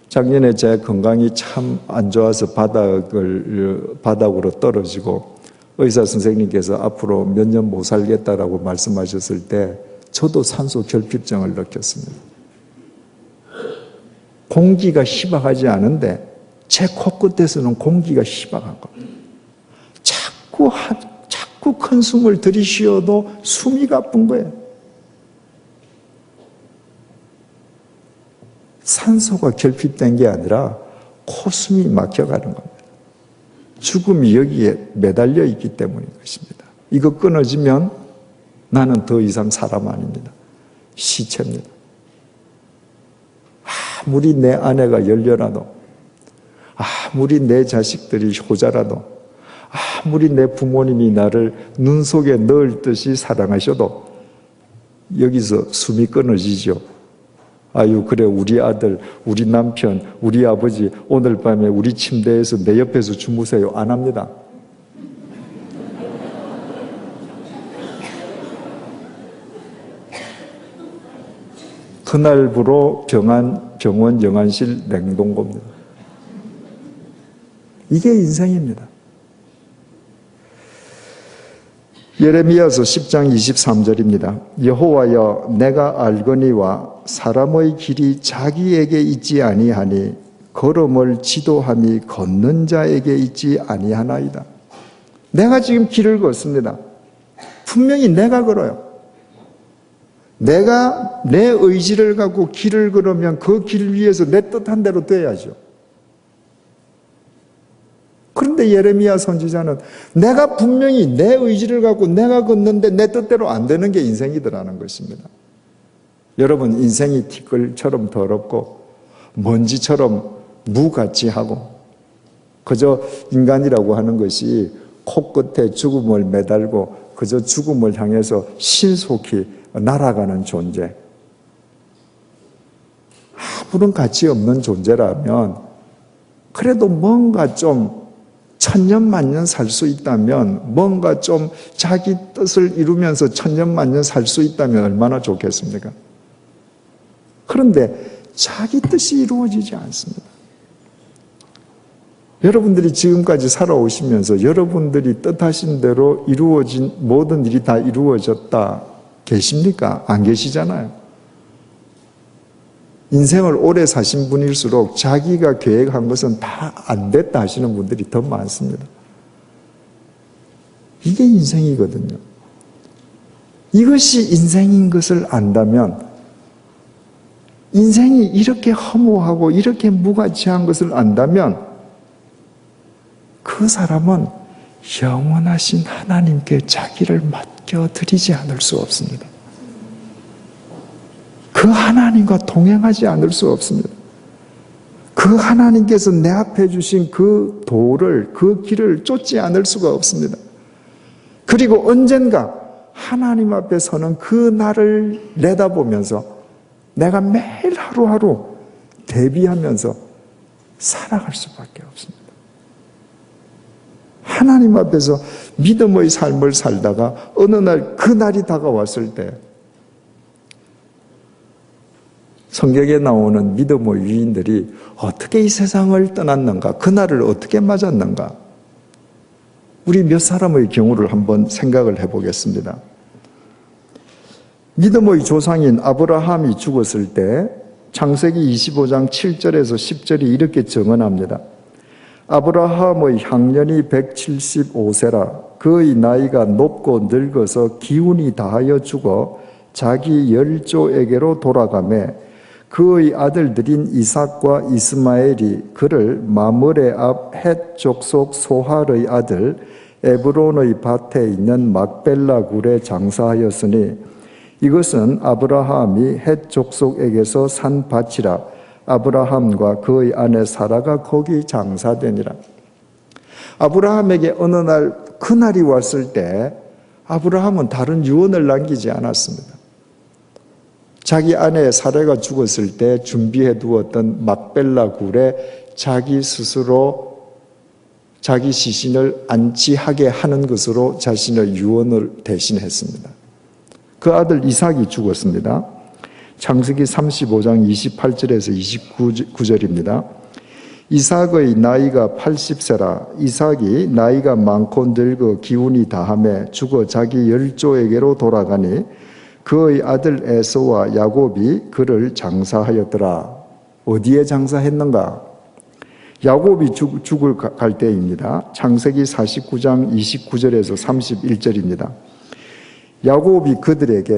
작년에 제 건강이 참 안 좋아서 바닥으로 떨어지고 의사 선생님께서 앞으로 몇 년 못 살겠다라고 말씀하셨을 때 저도 산소 결핍증을 느꼈습니다. 공기가 희박하지 않은데 제 코끝에서는 공기가 희박한 겁니다. 자꾸 큰 숨을 들이쉬어도 숨이 가쁜 거예요. 산소가 결핍된 게 아니라 코숨이 막혀가는 겁니다. 죽음이 여기에 매달려 있기 때문인 것입니다. 이거 끊어지면 나는 더 이상 사람 아닙니다. 시체입니다. 아무리 내 아내가 열려라도, 아무리 내 자식들이 효자라도, 아무리 내 부모님이 나를 눈 속에 넣을 듯이 사랑하셔도 여기서 숨이 끊어지죠. 아유, 그래, 우리 아들, 우리 남편, 우리 아버지 오늘 밤에 우리 침대에서 내 옆에서 주무세요. 안 합니다. 그날부로 병원 영안실 냉동고입니다. 이게 인생입니다. 예레미야서 10장 23절입니다. 여호와여, 내가 알거니와 사람의 길이 자기에게 있지 아니하니 걸음을 지도함이 걷는 자에게 있지 아니하나이다. 내가 지금 길을 걷습니다. 분명히 내가 걸어요. 내가 내 의지를 갖고 길을 걸으면 그 길 위에서 내 뜻한 대로 돼야죠. 그런데 예레미야 선지자는 내가 분명히 내 의지를 갖고 내가 걷는데 내 뜻대로 안 되는 게 인생이더라는 것입니다. 여러분, 인생이 티끌처럼 더럽고 먼지처럼 무같이 하고 그저 인간이라고 하는 것이 코끝에 죽음을 매달고 그저 죽음을 향해서 신속히 날아가는 존재, 아무런 가치 없는 존재라면 그래도 뭔가 좀 천년만년 살 수 있다면, 뭔가 좀 자기 뜻을 이루면서 천년만년 살 수 있다면 얼마나 좋겠습니까? 그런데 자기 뜻이 이루어지지 않습니다. 여러분들이 지금까지 살아오시면서 여러분들이 뜻하신 대로 이루어진 모든 일이 다 이루어졌다 계십니까? 안 계시잖아요. 인생을 오래 사신 분일수록 자기가 계획한 것은 다 안 됐다 하시는 분들이 더 많습니다. 이게 인생이거든요. 이것이 인생인 것을 안다면, 인생이 이렇게 허무하고 이렇게 무가치한 것을 안다면 그 사람은 영원하신 하나님께 자기를 맡겨드리지 않을 수 없습니다. 그 하나님과 동행하지 않을 수 없습니다. 그 하나님께서 내 앞에 주신 그 도를, 그 길을 쫓지 않을 수가 없습니다. 그리고 언젠가 하나님 앞에 서는 그 날을 내다보면서 내가 매일 하루하루 대비하면서 살아갈 수밖에 없습니다. 하나님 앞에서 믿음의 삶을 살다가 어느 날 그 날이 다가왔을 때 성경에 나오는 믿음의 위인들이 어떻게 이 세상을 떠났는가, 그날을 어떻게 맞았는가, 우리 몇 사람의 경우를 한번 생각을 해보겠습니다. 믿음의 조상인 아브라함이 죽었을 때 창세기 25장 7절에서 10절이 이렇게 증언합니다. 아브라함의 향년이 175세라 그의 나이가 높고 늙어서 기운이 다하여 죽어 자기 열조에게로 돌아가매 그의 아들들인 이삭과 이스마엘이 그를 마므레 앞 헷 족속 소할의 아들 에브론의 밭에 있는 막벨라 굴에 장사하였으니 이것은 아브라함이 헷 족속에게서 산 밭이라 아브라함과 그의 아내 사라가 거기 장사되니라. 아브라함에게 어느 날 그날이 왔을 때 아브라함은 다른 유언을 남기지 않았습니다. 자기 아내 사레가 죽었을 때 준비해 두었던 막벨라 굴에 자기 스스로 자기 시신을 안치하게 하는 것으로 자신의 유언을 대신했습니다. 그 아들 이삭이 죽었습니다. 창세기 35장 28절에서 29절입니다. 이삭의 나이가 80세라. 이삭이 나이가 많고 늙어 기운이 다함에 죽어 자기 열조에게로 돌아가니 그의 아들 에서와 야곱이 그를 장사하였더라. 어디에 장사했는가? 야곱이 죽을 갈 때입니다. 창세기 49장 29절에서 31절입니다. 야곱이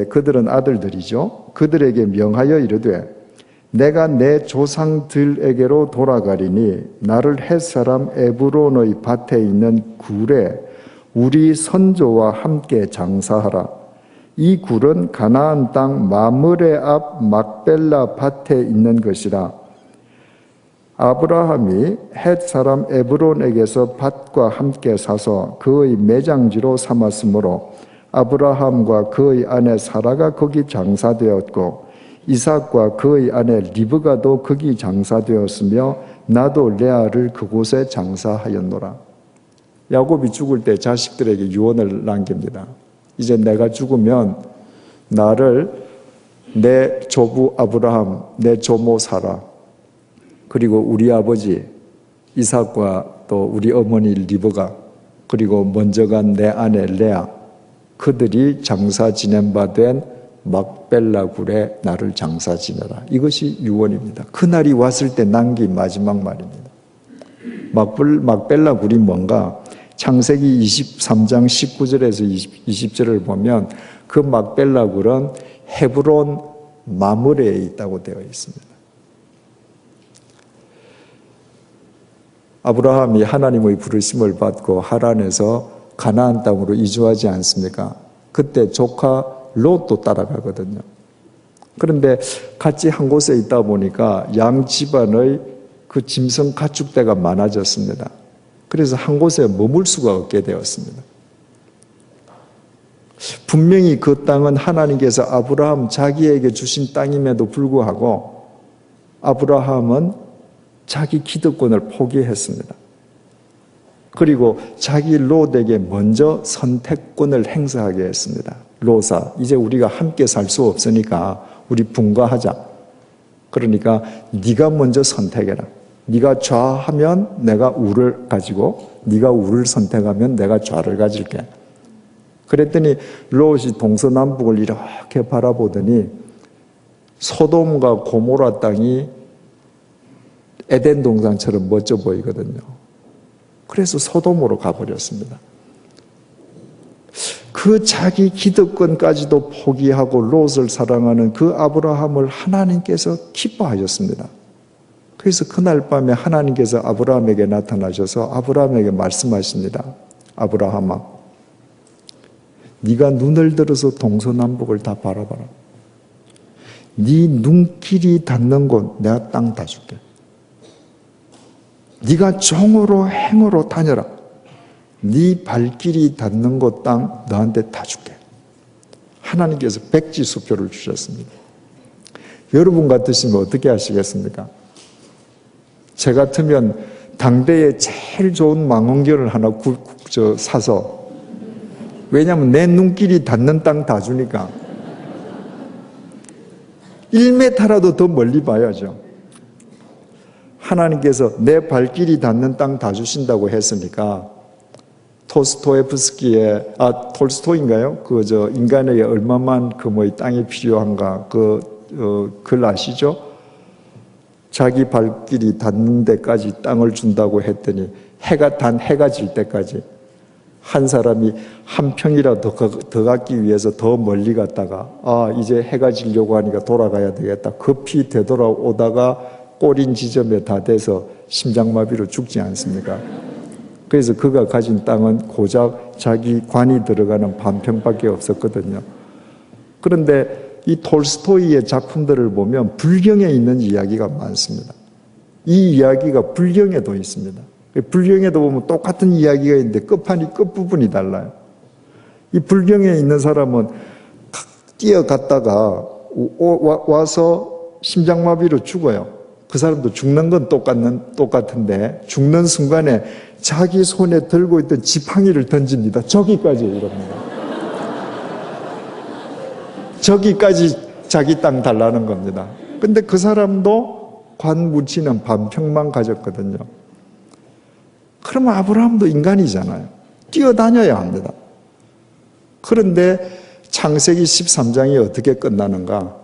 그들은 아들들이죠. 그들에게 명하여 이르되 내가 내 조상들에게로 돌아가리니 나를 헷사람 에브론의 밭에 있는 굴에 우리 선조와 함께 장사하라. 이 굴은 가나안 땅 마므레 앞 막벨라 밭에 있는 것이라. 아브라함이 헷 사람 에브론에게서 밭과 함께 사서 그의 매장지로 삼았으므로 아브라함과 그의 아내 사라가 거기 장사되었고 이삭과 그의 아내 리브가도 거기 장사되었으며 나도 레아를 그곳에 장사하였노라. 야곱이 죽을 때 자식들에게 유언을 남깁니다. 이제 내가 죽으면 나를 내 조부 아브라함, 내 조모 사라, 그리고 우리 아버지 이삭과 또 우리 어머니 리브가, 그리고 먼저 간 내 아내 레아, 그들이 장사 지낸 바 된 막벨라 굴에 나를 장사 지내라. 이것이 유언입니다. 그날이 왔을 때 남긴 마지막 말입니다. 막벨라 굴이 뭔가? 창세기 23장 19절에서 20절을 보면 그 막벨라 굴은 헤브론 마므레에 있다고 되어 있습니다. 아브라함이 하나님의 부르심을 받고 하란에서 가나안 땅으로 이주하지 않습니까? 그때 조카 롯도 따라가거든요. 그런데 같이 한 곳에 있다 보니까 양 집안의 그 짐승 가축대가 많아졌습니다. 그래서 한 곳에 머물 수가 없게 되었습니다. 분명히 그 땅은 하나님께서 아브라함 자기에게 주신 땅임에도 불구하고 아브라함은 자기 기득권을 포기했습니다. 그리고 자기 롯에게 먼저 선택권을 행사하게 했습니다. 롯아, 이제 우리가 함께 살 수 없으니까 우리 분가하자. 그러니까 네가 먼저 선택해라. 네가 좌하면 내가 우를 가지고, 네가 우를 선택하면 내가 좌를 가질게. 그랬더니 롯이 동서남북을 이렇게 바라보더니 소돔과 고모라 땅이 에덴 동산처럼 멋져 보이거든요. 그래서 소돔으로 가버렸습니다. 그 자기 기득권까지도 포기하고 롯을 사랑하는 그 아브라함을 하나님께서 기뻐하셨습니다. 그래서 그날 밤에 하나님께서 아브라함에게 나타나셔서 아브라함에게 말씀하십니다. 아브라함아, 네가 눈을 들어서 동서남북을 다 바라봐라. 네 눈길이 닿는 곳 내가 땅 다 줄게. 네가 종으로 행으로 다녀라. 네 발길이 닿는 곳 땅 너한테 다 줄게. 하나님께서 백지수표를 주셨습니다. 여러분 같으시면 어떻게 하시겠습니까? 제 같으면 당대에 제일 좋은 망원경을 하나 사서, 왜냐하면 내 눈길이 닿는 땅 다 주니까 1m라도 더 멀리 봐야죠. 하나님께서 내 발길이 닿는 땅 다 주신다고 했으니까 톨스토이인가요? 인간에게 얼마만 땅이 필요한가 글 아시죠? 자기 발길이 닿는 데까지 땅을 준다고 했더니 해가 질 때까지 한 사람이 한 평이라도 더 갖기 위해서 더 멀리 갔다가 이제 해가 지려고 하니까 돌아가야 되겠다. 급히 되돌아오다가 꼬린 지점에 다 돼서 심장마비로 죽지 않습니까? 그래서 그가 가진 땅은 고작 자기 관이 들어가는 반평밖에 없었거든요. 그런데 이 톨스토이의 작품들을 보면 불경에 있는 이야기가 많습니다. 이 이야기가 불경에도 있습니다. 불경에도 보면 똑같은 이야기가 있는데 끝부분이 달라요. 이 불경에 있는 사람은 뛰어갔다가 와서 심장마비로 죽어요. 그 사람도 죽는 건 똑같은데 죽는 순간에 자기 손에 들고 있던 지팡이를 던집니다. 저기까지 이럽니다. 저기까지 자기 땅 달라는 겁니다. 근데 그 사람도 관 묻히는 반평만 가졌거든요. 그러면 아브라함도 인간이잖아요. 뛰어다녀야 합니다. 그런데 창세기 13장이 어떻게 끝나는가?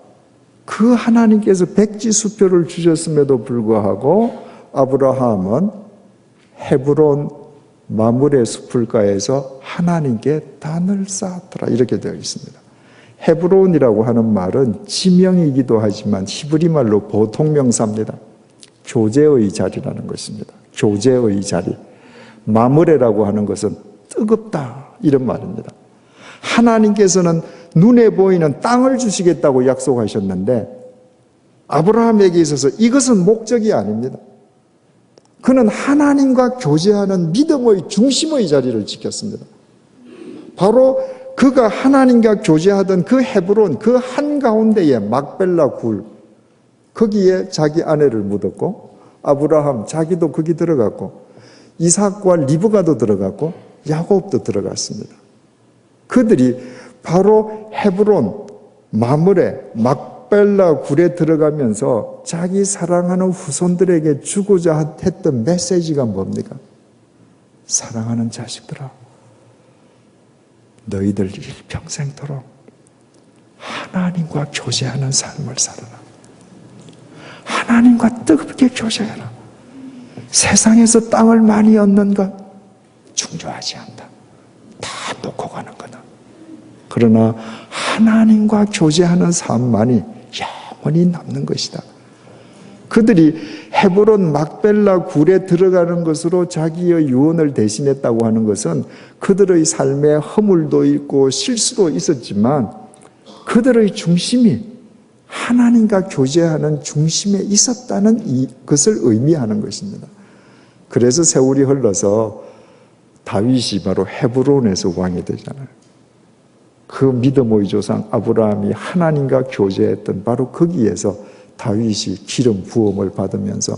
그 하나님께서 백지수표를 주셨음에도 불구하고 아브라함은 헤브론 마므레 숲을가에서 하나님께 단을 쌓았더라 이렇게 되어 있습니다. 헤브론이라고 하는 말은 지명이기도 하지만 히브리 말로 보통 명사입니다. 교제의 자리라는 것입니다. 교제의 자리. 마므레라고 하는 것은 뜨겁다 이런 말입니다. 하나님께서는 눈에 보이는 땅을 주시겠다고 약속하셨는데 아브라함에게 있어서 이것은 목적이 아닙니다. 그는 하나님과 교제하는 믿음의 중심의 자리를 지켰습니다. 바로 그가 하나님과 교제하던 그 헤브론 그 한가운데에 막벨라 굴 거기에 자기 아내를 묻었고 아브라함 자기도 거기 들어갔고 이삭과 리브가도 들어갔고 야곱도 들어갔습니다. 그들이 바로 헤브론, 마므레, 막벨라 굴에 들어가면서 자기 사랑하는 후손들에게 주고자 했던 메시지가 뭡니까? 사랑하는 자식들아, 너희들 일평생토록 하나님과 교제하는 삶을 살아라. 하나님과 뜨겁게 교제해라. 세상에서 땅을 많이 얻는 것 중요하지 않다. 다 놓고 가는 거다. 그러나 하나님과 교제하는 삶만이 영원히 남는 것이다. 그들이 헤브론 막벨라 굴에 들어가는 것으로 자기의 유언을 대신했다고 하는 것은 그들의 삶에 허물도 있고 실수도 있었지만 그들의 중심이 하나님과 교제하는 중심에 있었다는 것을 의미하는 것입니다. 그래서 세월이 흘러서 다윗이 바로 헤브론에서 왕이 되잖아요. 그 믿음의 조상 아브라함이 하나님과 교제했던 바로 거기에서 다윗이 기름 부음을 받으면서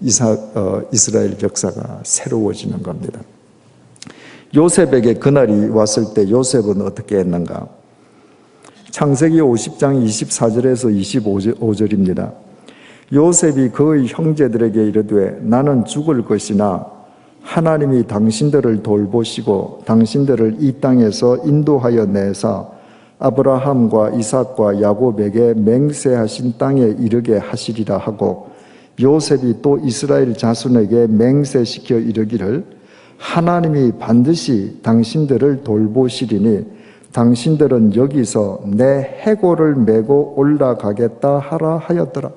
이스라엘 역사가 새로워지는 겁니다. 요셉에게 그날이 왔을 때 요셉은 어떻게 했는가? 창세기 50장 24절에서 25절입니다. 요셉이 그의 형제들에게 이르되 나는 죽을 것이나 하나님이 당신들을 돌보시고 당신들을 이 땅에서 인도하여 내사 아브라함과 이삭과 야곱에게 맹세하신 땅에 이르게 하시리라 하고 요셉이 또 이스라엘 자손에게 맹세시켜 이르기를 하나님이 반드시 당신들을 돌보시리니 당신들은 여기서 내 해골을 메고 올라가겠다 하라 하였더라.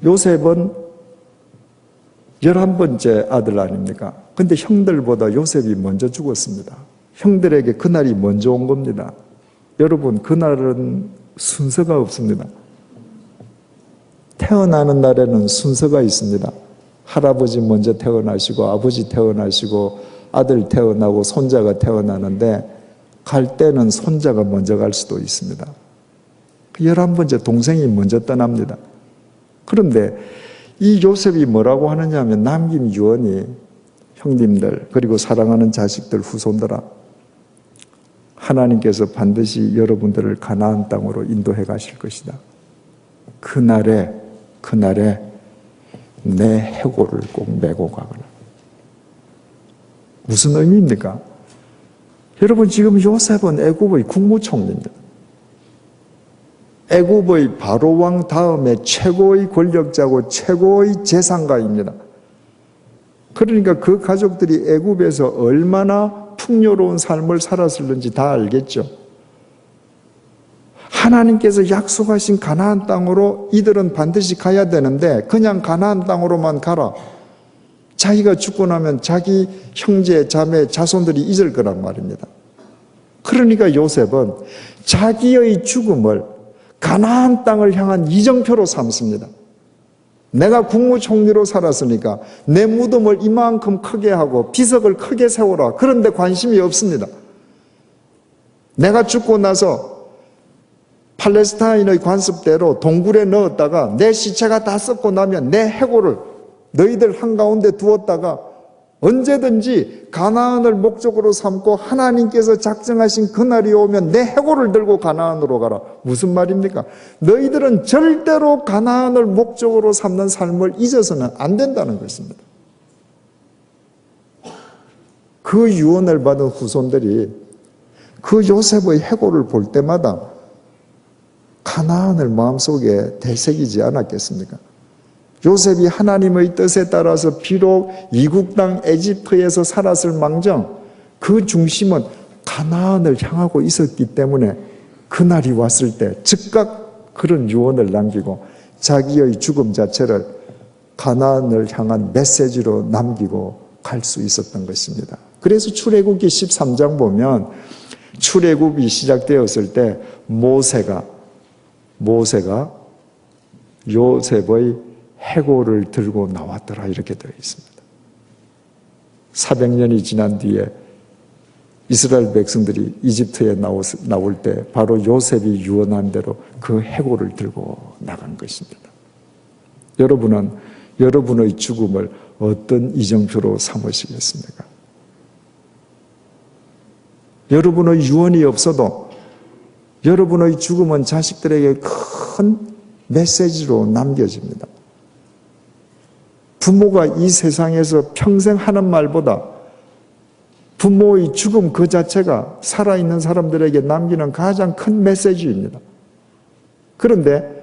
요셉은 11번째 아들 아닙니까? 근데 형들보다 요셉이 먼저 죽었습니다. 형들에게 그날이 먼저 온 겁니다. 여러분, 그날은 순서가 없습니다. 태어나는 날에는 순서가 있습니다. 할아버지 먼저 태어나시고 아버지 태어나시고 아들 태어나고 손자가 태어나는데 갈 때는 손자가 먼저 갈 수도 있습니다. 11번째 동생이 먼저 떠납니다. 그런데 이 요셉이 뭐라고 하느냐 하면 남긴 유언이 형님들 그리고 사랑하는 자식들 후손들아 하나님께서 반드시 여러분들을 가나안 땅으로 인도해 가실 것이다. 그날에 내 해골을 꼭 메고 가거라. 무슨 의미입니까? 여러분 지금 요셉은 애굽의 국무총리입니다. 애굽의 바로 왕 다음에 최고의 권력자고 최고의 재산가입니다. 그러니까 그 가족들이 애굽에서 얼마나 풍요로운 삶을 살았을는지 다 알겠죠. 하나님께서 약속하신 가나안 땅으로 이들은 반드시 가야 되는데 그냥 가나안 땅으로만 가라. 자기가 죽고 나면 자기 형제, 자매, 자손들이 잊을 거란 말입니다. 그러니까 요셉은 자기의 죽음을 가나안 땅을 향한 이정표로 삼습니다. 내가 국무총리로 살았으니까 내 무덤을 이만큼 크게 하고 비석을 크게 세워라. 그런데 관심이 없습니다. 내가 죽고 나서 팔레스타인의 관습대로 동굴에 넣었다가 내 시체가 다 썩고 나면 내 해골을 너희들 한가운데 두었다가 언제든지 가나안을 목적으로 삼고 하나님께서 작정하신 그날이 오면 내 해골을 들고 가나안으로 가라. 무슨 말입니까? 너희들은 절대로 가나안을 목적으로 삼는 삶을 잊어서는 안 된다는 것입니다. 그 유언을 받은 후손들이 그 요셉의 해골을 볼 때마다 가나안을 마음속에 되새기지 않았겠습니까? 요셉이 하나님의 뜻에 따라서 비록 이국 땅 에집트에서 살았을 망정 그 중심은 가나안을 향하고 있었기 때문에 그날이 왔을 때 즉각 그런 유언을 남기고 자기의 죽음 자체를 가나안을 향한 메시지로 남기고 갈 수 있었던 것입니다. 그래서 출애굽기 13장 보면 출애굽이 시작되었을 때 모세가 요셉의 해골을 들고 나왔더라 이렇게 되어 있습니다. 400년이 지난 뒤에 이스라엘 백성들이 이집트에 나올 때 바로 요셉이 유언한 대로 그 해골을 들고 나간 것입니다. 여러분은 여러분의 죽음을 어떤 이정표로 삼으시겠습니까? 여러분의 유언이 없어도 여러분의 죽음은 자식들에게 큰 메시지로 남겨집니다. 부모가 이 세상에서 평생 하는 말보다 부모의 죽음 그 자체가 살아있는 사람들에게 남기는 가장 큰 메시지입니다. 그런데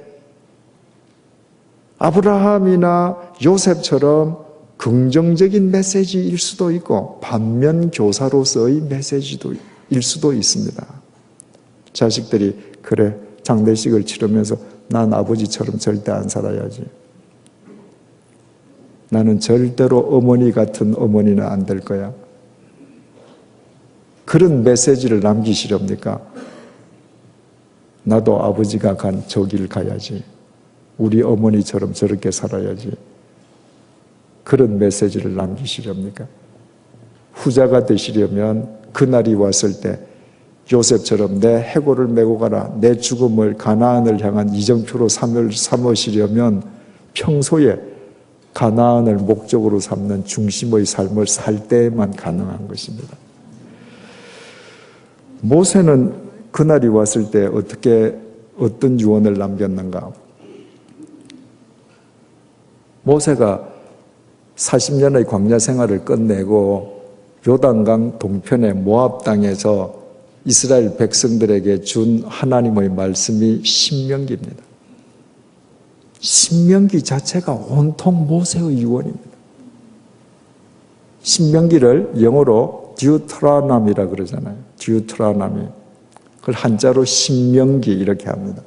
아브라함이나 요셉처럼 긍정적인 메시지일 수도 있고 반면 교사로서의 메시지일 수도 있습니다. 자식들이 그래 장례식을 치르면서 난 아버지처럼 절대 안 살아야지. 나는 절대로 어머니 같은 어머니는 안 될 거야. 그런 메시지를 남기시렵니까? 나도 아버지가 간 저 길 가야지. 우리 어머니처럼 저렇게 살아야지. 그런 메시지를 남기시렵니까? 후자가 되시려면 그날이 왔을 때 요셉처럼 내 해골을 메고 가라. 내 죽음을 가나안을 향한 이정표로 삼으시려면 평소에 가나안을 목적으로 삼는 중심의 삶을 살 때에만 가능한 것입니다. 모세는 그날이 왔을 때 어떤 유언을 남겼는가? 모세가 40년의 광야 생활을 끝내고 요단강 동편의 모압 땅에서 이스라엘 백성들에게 준 하나님의 말씀이 신명기입니다. 신명기 자체가 온통 모세의 유언입니다. 신명기를 영어로 듀트라남이라 그러잖아요. 듀트라남이. 그걸 한자로 신명기 이렇게 합니다.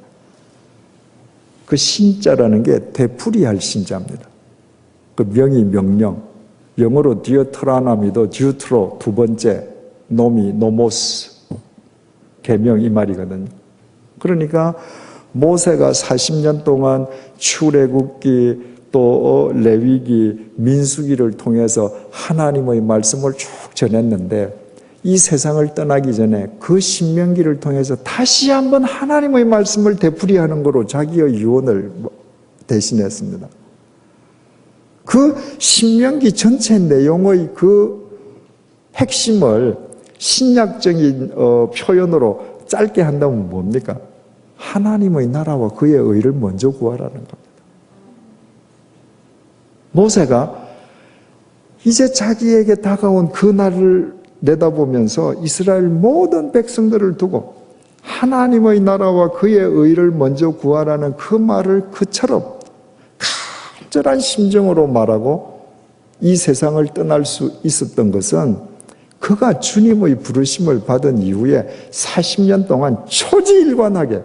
그 신자라는 게 되풀이할 신자입니다. 그 명이 명령. 영어로 듀트라나미도 듀트로 두 번째, 노미, 노모스, 계명 이 말이거든요. 그러니까 모세가 40년 동안 출애굽기 또 레위기, 민수기를 통해서 하나님의 말씀을 쭉 전했는데 이 세상을 떠나기 전에 그 신명기를 통해서 다시 한번 하나님의 말씀을 되풀이하는 거로 자기의 유언을 대신했습니다. 그 신명기 전체 내용의 그 핵심을 신약적인 표현으로 짧게 한다면 뭡니까? 하나님의 나라와 그의 의를 먼저 구하라는 겁니다. 모세가 이제 자기에게 다가온 그 날을 내다보면서 이스라엘 모든 백성들을 두고 하나님의 나라와 그의 의를 먼저 구하라는 그 말을 그처럼 간절한 심정으로 말하고 이 세상을 떠날 수 있었던 것은 그가 주님의 부르심을 받은 이후에 40년 동안 초지일관하게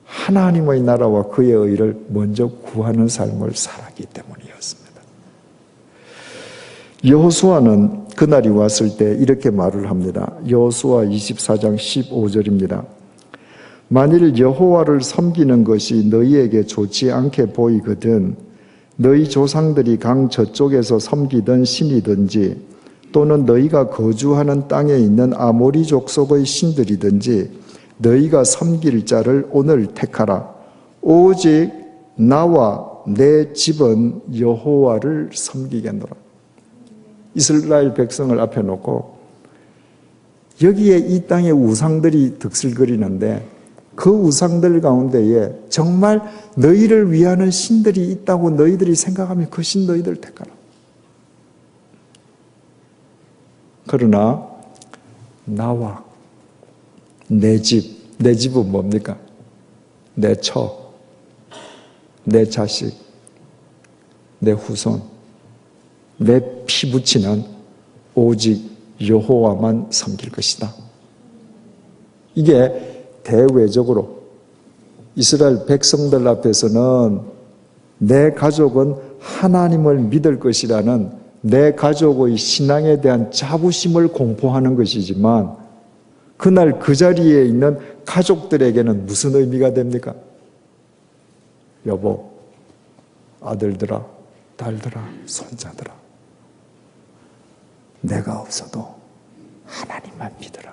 하나님의 나라와 그의 의를 먼저 구하는 삶을 살았기 때문이었습니다. 여호수아는 그날이 왔을 때 이렇게 말을 합니다. 여호수아 24장 15절입니다. 만일 여호와를 섬기는 것이 너희에게 좋지 않게 보이거든 너희 조상들이 강 저쪽에서 섬기던 신이든지 또는 너희가 거주하는 땅에 있는 아모리 족속의 신들이든지 너희가 섬길 자를 오늘 택하라. 오직 나와 내 집은 여호와를 섬기겠노라. 이스라엘 백성을 앞에 놓고 여기에 이 땅의 우상들이 득실거리는데 그 우상들 가운데에 정말 너희를 위하는 신들이 있다고 너희들이 생각하면 그 신 너희들 택하라. 그러나 나와 내 집은 뭡니까? 내 처, 내 자식, 내 후손, 내 피부치는 오직 여호와만 섬길 것이다. 이게 대외적으로 이스라엘 백성들 앞에서는 내 가족은 하나님을 믿을 것이라는 내 가족의 신앙에 대한 자부심을 공포하는 것이지만 그날 그 자리에 있는 가족들에게는 무슨 의미가 됩니까? 여보, 아들들아, 딸들아, 손자들아, 내가 없어도 하나님만 믿어라.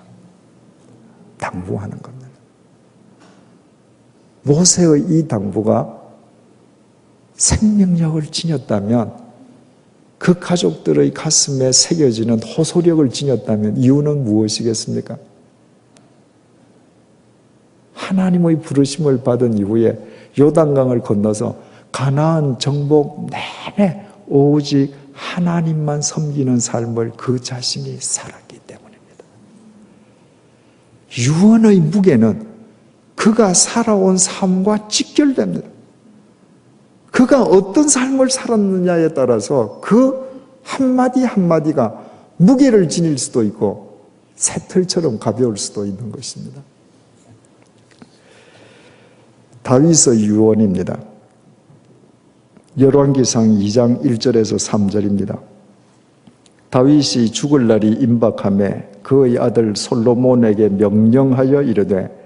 당부하는 겁니다. 모세의 이 당부가 생명력을 지녔다면 그 가족들의 가슴에 새겨지는 호소력을 지녔다면 이유는 무엇이겠습니까? 하나님의 부르심을 받은 이후에 요단강을 건너서 가나안 정복 내내 오직 하나님만 섬기는 삶을 그 자신이 살았기 때문입니다. 유언의 무게는 그가 살아온 삶과 직결됩니다. 그가 어떤 삶을 살았느냐에 따라서 그 한마디 한마디가 무게를 지닐 수도 있고 새털처럼 가벼울 수도 있는 것입니다. 다윗의 유언입니다. 열왕기상 2장 1절에서 3절입니다. 다윗이 죽을 날이 임박하매 그의 아들 솔로몬에게 명령하여 이르되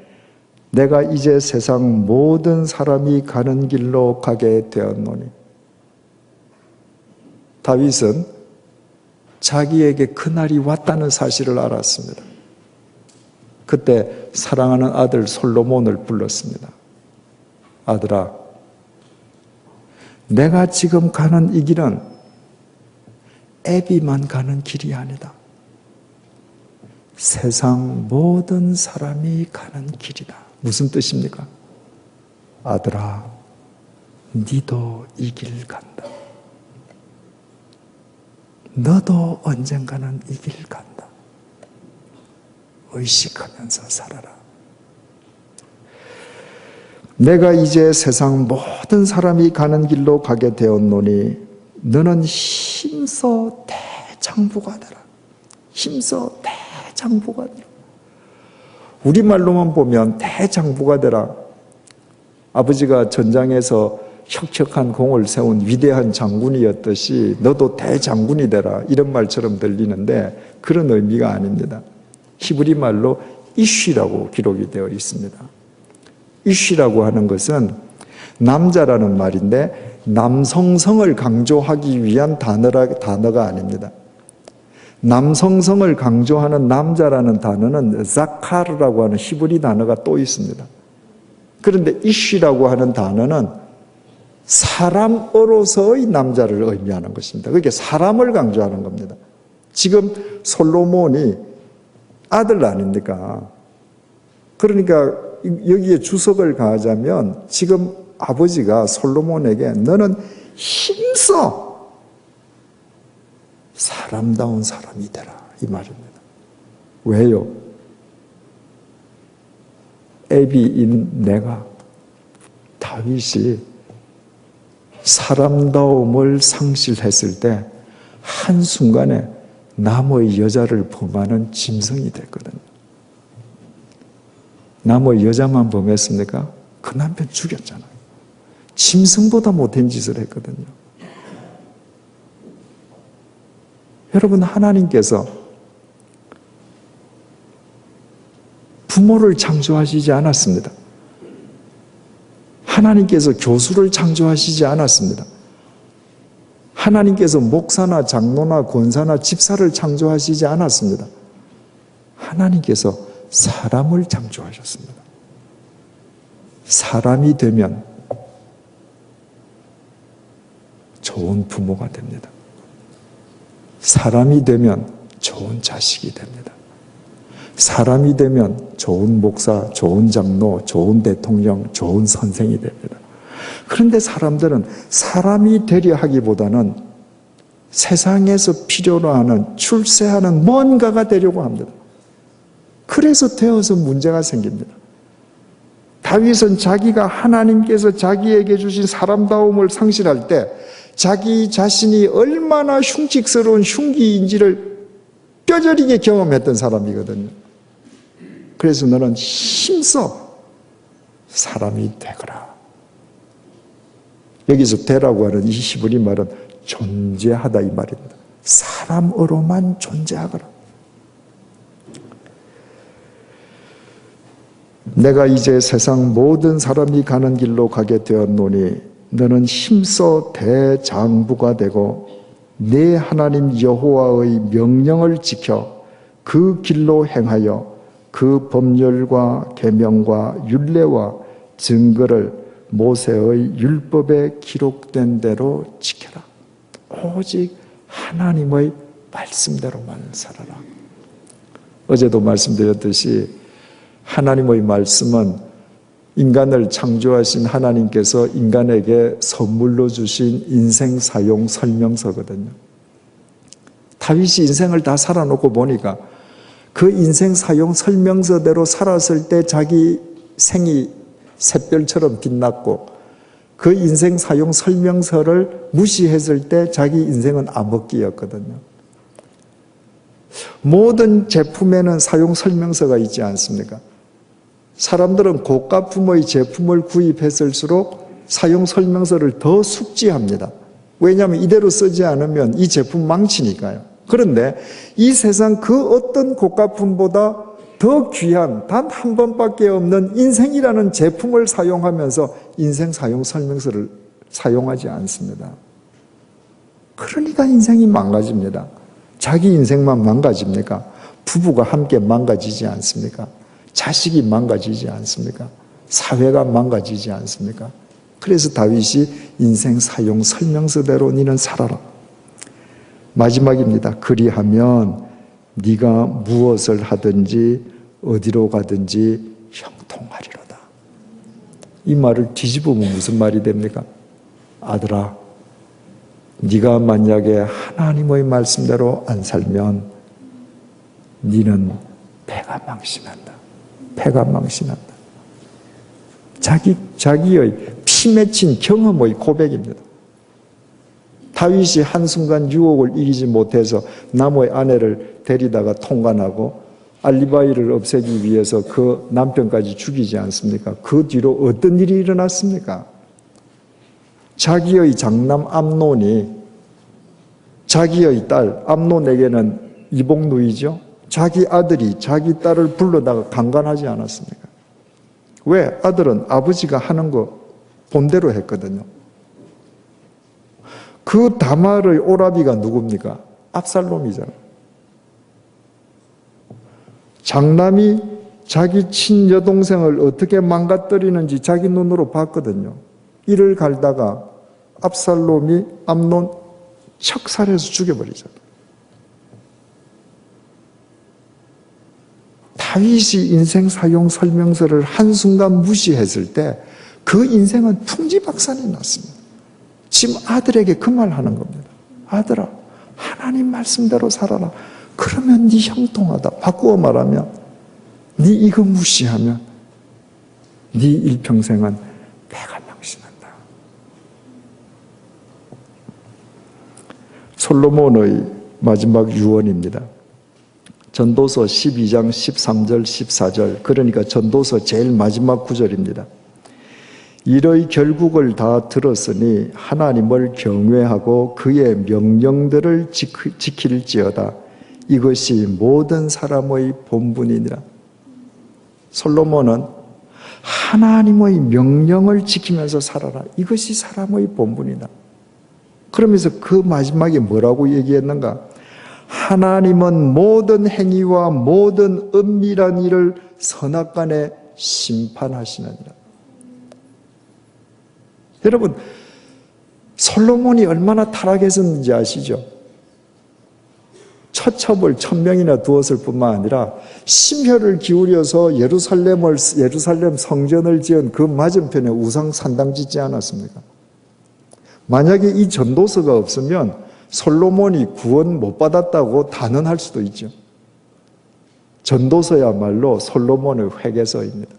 내가 이제 세상 모든 사람이 가는 길로 가게 되었노니. 다윗은 자기에게 그날이 왔다는 사실을 알았습니다. 그때 사랑하는 아들 솔로몬을 불렀습니다. 아들아, 내가 지금 가는 이 길은 애비만 가는 길이 아니다. 세상 모든 사람이 가는 길이다. 무슨 뜻입니까? 아들아, 니도 이 길 간다. 너도 언젠가는 이 길 간다. 의식하면서 살아라. 내가 이제 세상 모든 사람이 가는 길로 가게 되었노니 너는 힘써 대장부가 되라. 힘써 대장부가 되라. 우리말로만 보면 대장부가 되라. 아버지가 전장에서 혁혁한 공을 세운 위대한 장군이었듯이 너도 대장군이 되라. 이런 말처럼 들리는데 그런 의미가 아닙니다. 히브리 말로 이쉬라고 기록이 되어 있습니다. 이쉬라고 하는 것은 남자라는 말인데 남성성을 강조하기 위한 단어가 아닙니다. 남성성을 강조하는 남자라는 단어는 자카르라고 하는 히브리 단어가 또 있습니다. 그런데 이쉬라고 하는 단어는 사람으로서의 남자를 의미하는 것입니다. 그게 사람을 강조하는 겁니다. 지금 솔로몬이 아들 아닙니까? 그러니까 여기에 주석을 가하자면 지금 아버지가 솔로몬에게 너는 힘써 사람다운 사람이 되라 이 말입니다. 왜요? 애비인 내가 다윗이 사람다움을 상실했을 때 한순간에 남의 여자를 범하는 짐승이 됐거든요. 남의 여자만 범했습니까? 그 남편 죽였잖아요. 짐승보다 못한 짓을 했거든요. 여러분, 하나님께서 부모를 창조하시지 않았습니다. 하나님께서 교수를 창조하시지 않았습니다. 하나님께서 목사나 장로나 권사나 집사를 창조하시지 않았습니다. 하나님께서 사람을 창조하셨습니다. 사람이 되면 좋은 부모가 됩니다. 사람이 되면 좋은 자식이 됩니다. 사람이 되면 좋은 목사, 좋은 장로, 좋은 대통령, 좋은 선생이 됩니다. 그런데 사람들은 사람이 되려 하기보다는 세상에서 필요로 하는 출세하는 뭔가가 되려고 합니다. 그래서 되어서 문제가 생깁니다. 다윗은 자기가 하나님께서 자기에게 주신 사람다움을 상실할 때 자기 자신이 얼마나 흉측스러운 흉기인지를 뼈저리게 경험했던 사람이거든요. 그래서 너는 힘써 사람이 되거라. 여기서 되라고 하는 이 히브리 말은 존재하다 이 말입니다. 사람으로만 존재하거라. 내가 이제 세상 모든 사람이 가는 길로 가게 되었노니 너는 힘써 대장부가 되고 내 하나님 여호와의 명령을 지켜 그 길로 행하여 그 법률과 계명과 율례와 증거를 모세의 율법에 기록된 대로 지켜라. 오직 하나님의 말씀대로만 살아라. 어제도 말씀드렸듯이 하나님의 말씀은 인간을 창조하신 하나님께서 인간에게 선물로 주신 인생 사용 설명서거든요. 다윗이 인생을 다 살아놓고 보니까 그 인생 사용 설명서대로 살았을 때 자기 생이 샛별처럼 빛났고 그 인생 사용 설명서를 무시했을 때 자기 인생은 암흑기였거든요. 모든 제품에는 사용 설명서가 있지 않습니까? 사람들은 고가품의 제품을 구입했을수록 사용 설명서를 더 숙지합니다. 왜냐하면 이대로 쓰지 않으면 이 제품 망치니까요. 그런데 이 세상 그 어떤 고가품보다 더 귀한 단 한 번밖에 없는 인생이라는 제품을 사용하면서 인생 사용 설명서를 사용하지 않습니다. 그러니까 인생이 망가집니다. 자기 인생만 망가집니까? 부부가 함께 망가지지 않습니까? 자식이 망가지지 않습니까? 사회가 망가지지 않습니까? 그래서 다윗이 인생 사용 설명서대로 너는 살아라. 마지막입니다. 그리하면 네가 무엇을 하든지 어디로 가든지 형통하리로다. 이 말을 뒤집으면 무슨 말이 됩니까? 아들아, 네가 만약에 하나님의 말씀대로 안 살면 네는 패가 망신한다. 패가 망신한다. 자기의 피 맺힌 경험의 고백입니다. 다윗이 한순간 유혹을 이기지 못해서 나무의 아내를 데리다가 통관하고 알리바이를 없애기 위해서 그 남편까지 죽이지 않습니까? 그 뒤로 어떤 일이 일어났습니까? 자기의 장남 암논이 자기의 딸 암논에게는 이복누이죠. 자기 아들이 자기 딸을 불러다가 강간하지 않았습니까? 왜? 아들은 아버지가 하는 거 본대로 했거든요. 그 다말의 오라비가 누굽니까? 압살롬이잖아요. 장남이 자기 친여동생을 어떻게 망가뜨리는지 자기 눈으로 봤거든요. 이를 갈다가 압살롬이 암논 척살해서 죽여버리잖아요. 다윗이 인생 사용 설명서를 한순간 무시했을 때 그 인생은 풍지박산이 났습니다. 지금 아들에게 그 말 하는 겁니다. 아들아, 하나님 말씀대로 살아라. 그러면 네 형통하다. 바꾸어 말하면 네 이거 무시하면 네 일평생은 패가 망신한다. 솔로몬의 마지막 유언입니다. 전도서 12장 13절 14절, 그러니까 전도서 제일 마지막 구절입니다. 이의 결국을 다 들었으니 하나님을 경외하고 그의 명령들을 지킬지어다. 이것이 모든 사람의 본분이니라. 솔로몬은 하나님의 명령을 지키면서 살아라. 이것이 사람의 본분이다. 그러면서 그 마지막에 뭐라고 얘기했는가? 하나님은 모든 행위와 모든 은밀한 일을 선악간에 심판하시느니라. 여러분, 솔로몬이 얼마나 타락했었는지 아시죠? 처첩을 1000명이나 두었을 뿐만 아니라 심혈을 기울여서 예루살렘 성전을 지은 그 맞은편에 우상 산당 짓지 않았습니까? 만약에 이 전도서가 없으면 솔로몬이 구원 못 받았다고 단언할 수도 있죠. 전도서야말로 솔로몬의 회개서입니다.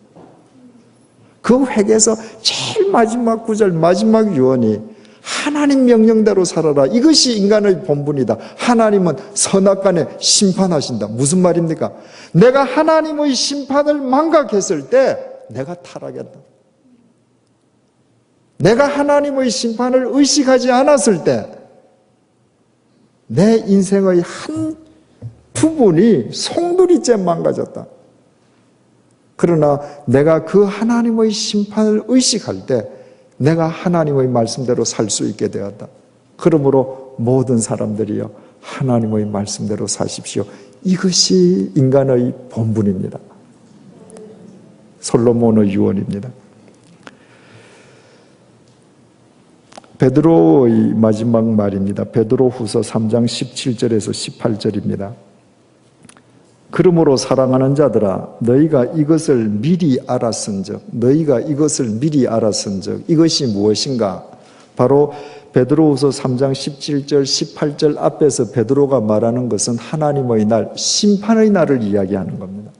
그 회개서 제일 마지막 구절, 마지막 유언이 하나님 명령대로 살아라. 이것이 인간의 본분이다. 하나님은 선악간에 심판하신다. 무슨 말입니까? 내가 하나님의 심판을 망각했을 때 내가 타락했다. 내가 하나님의 심판을 의식하지 않았을 때 내 인생의 한 부분이 송두리째 망가졌다. 그러나 내가 그 하나님의 심판을 의식할 때 내가 하나님의 말씀대로 살 수 있게 되었다. 그러므로 모든 사람들이요, 하나님의 말씀대로 사십시오. 이것이 인간의 본분입니다. 솔로몬의 유언입니다. 베드로의 마지막 말입니다. 베드로후서 3장 17절에서 18절입니다. 그러므로 사랑하는 자들아, 너희가 이것을 미리 알았은즉 이것이 무엇인가? 바로 베드로후서 3장 17절, 18절 앞에서 베드로가 말하는 것은 하나님의 날, 심판의 날을 이야기하는 겁니다.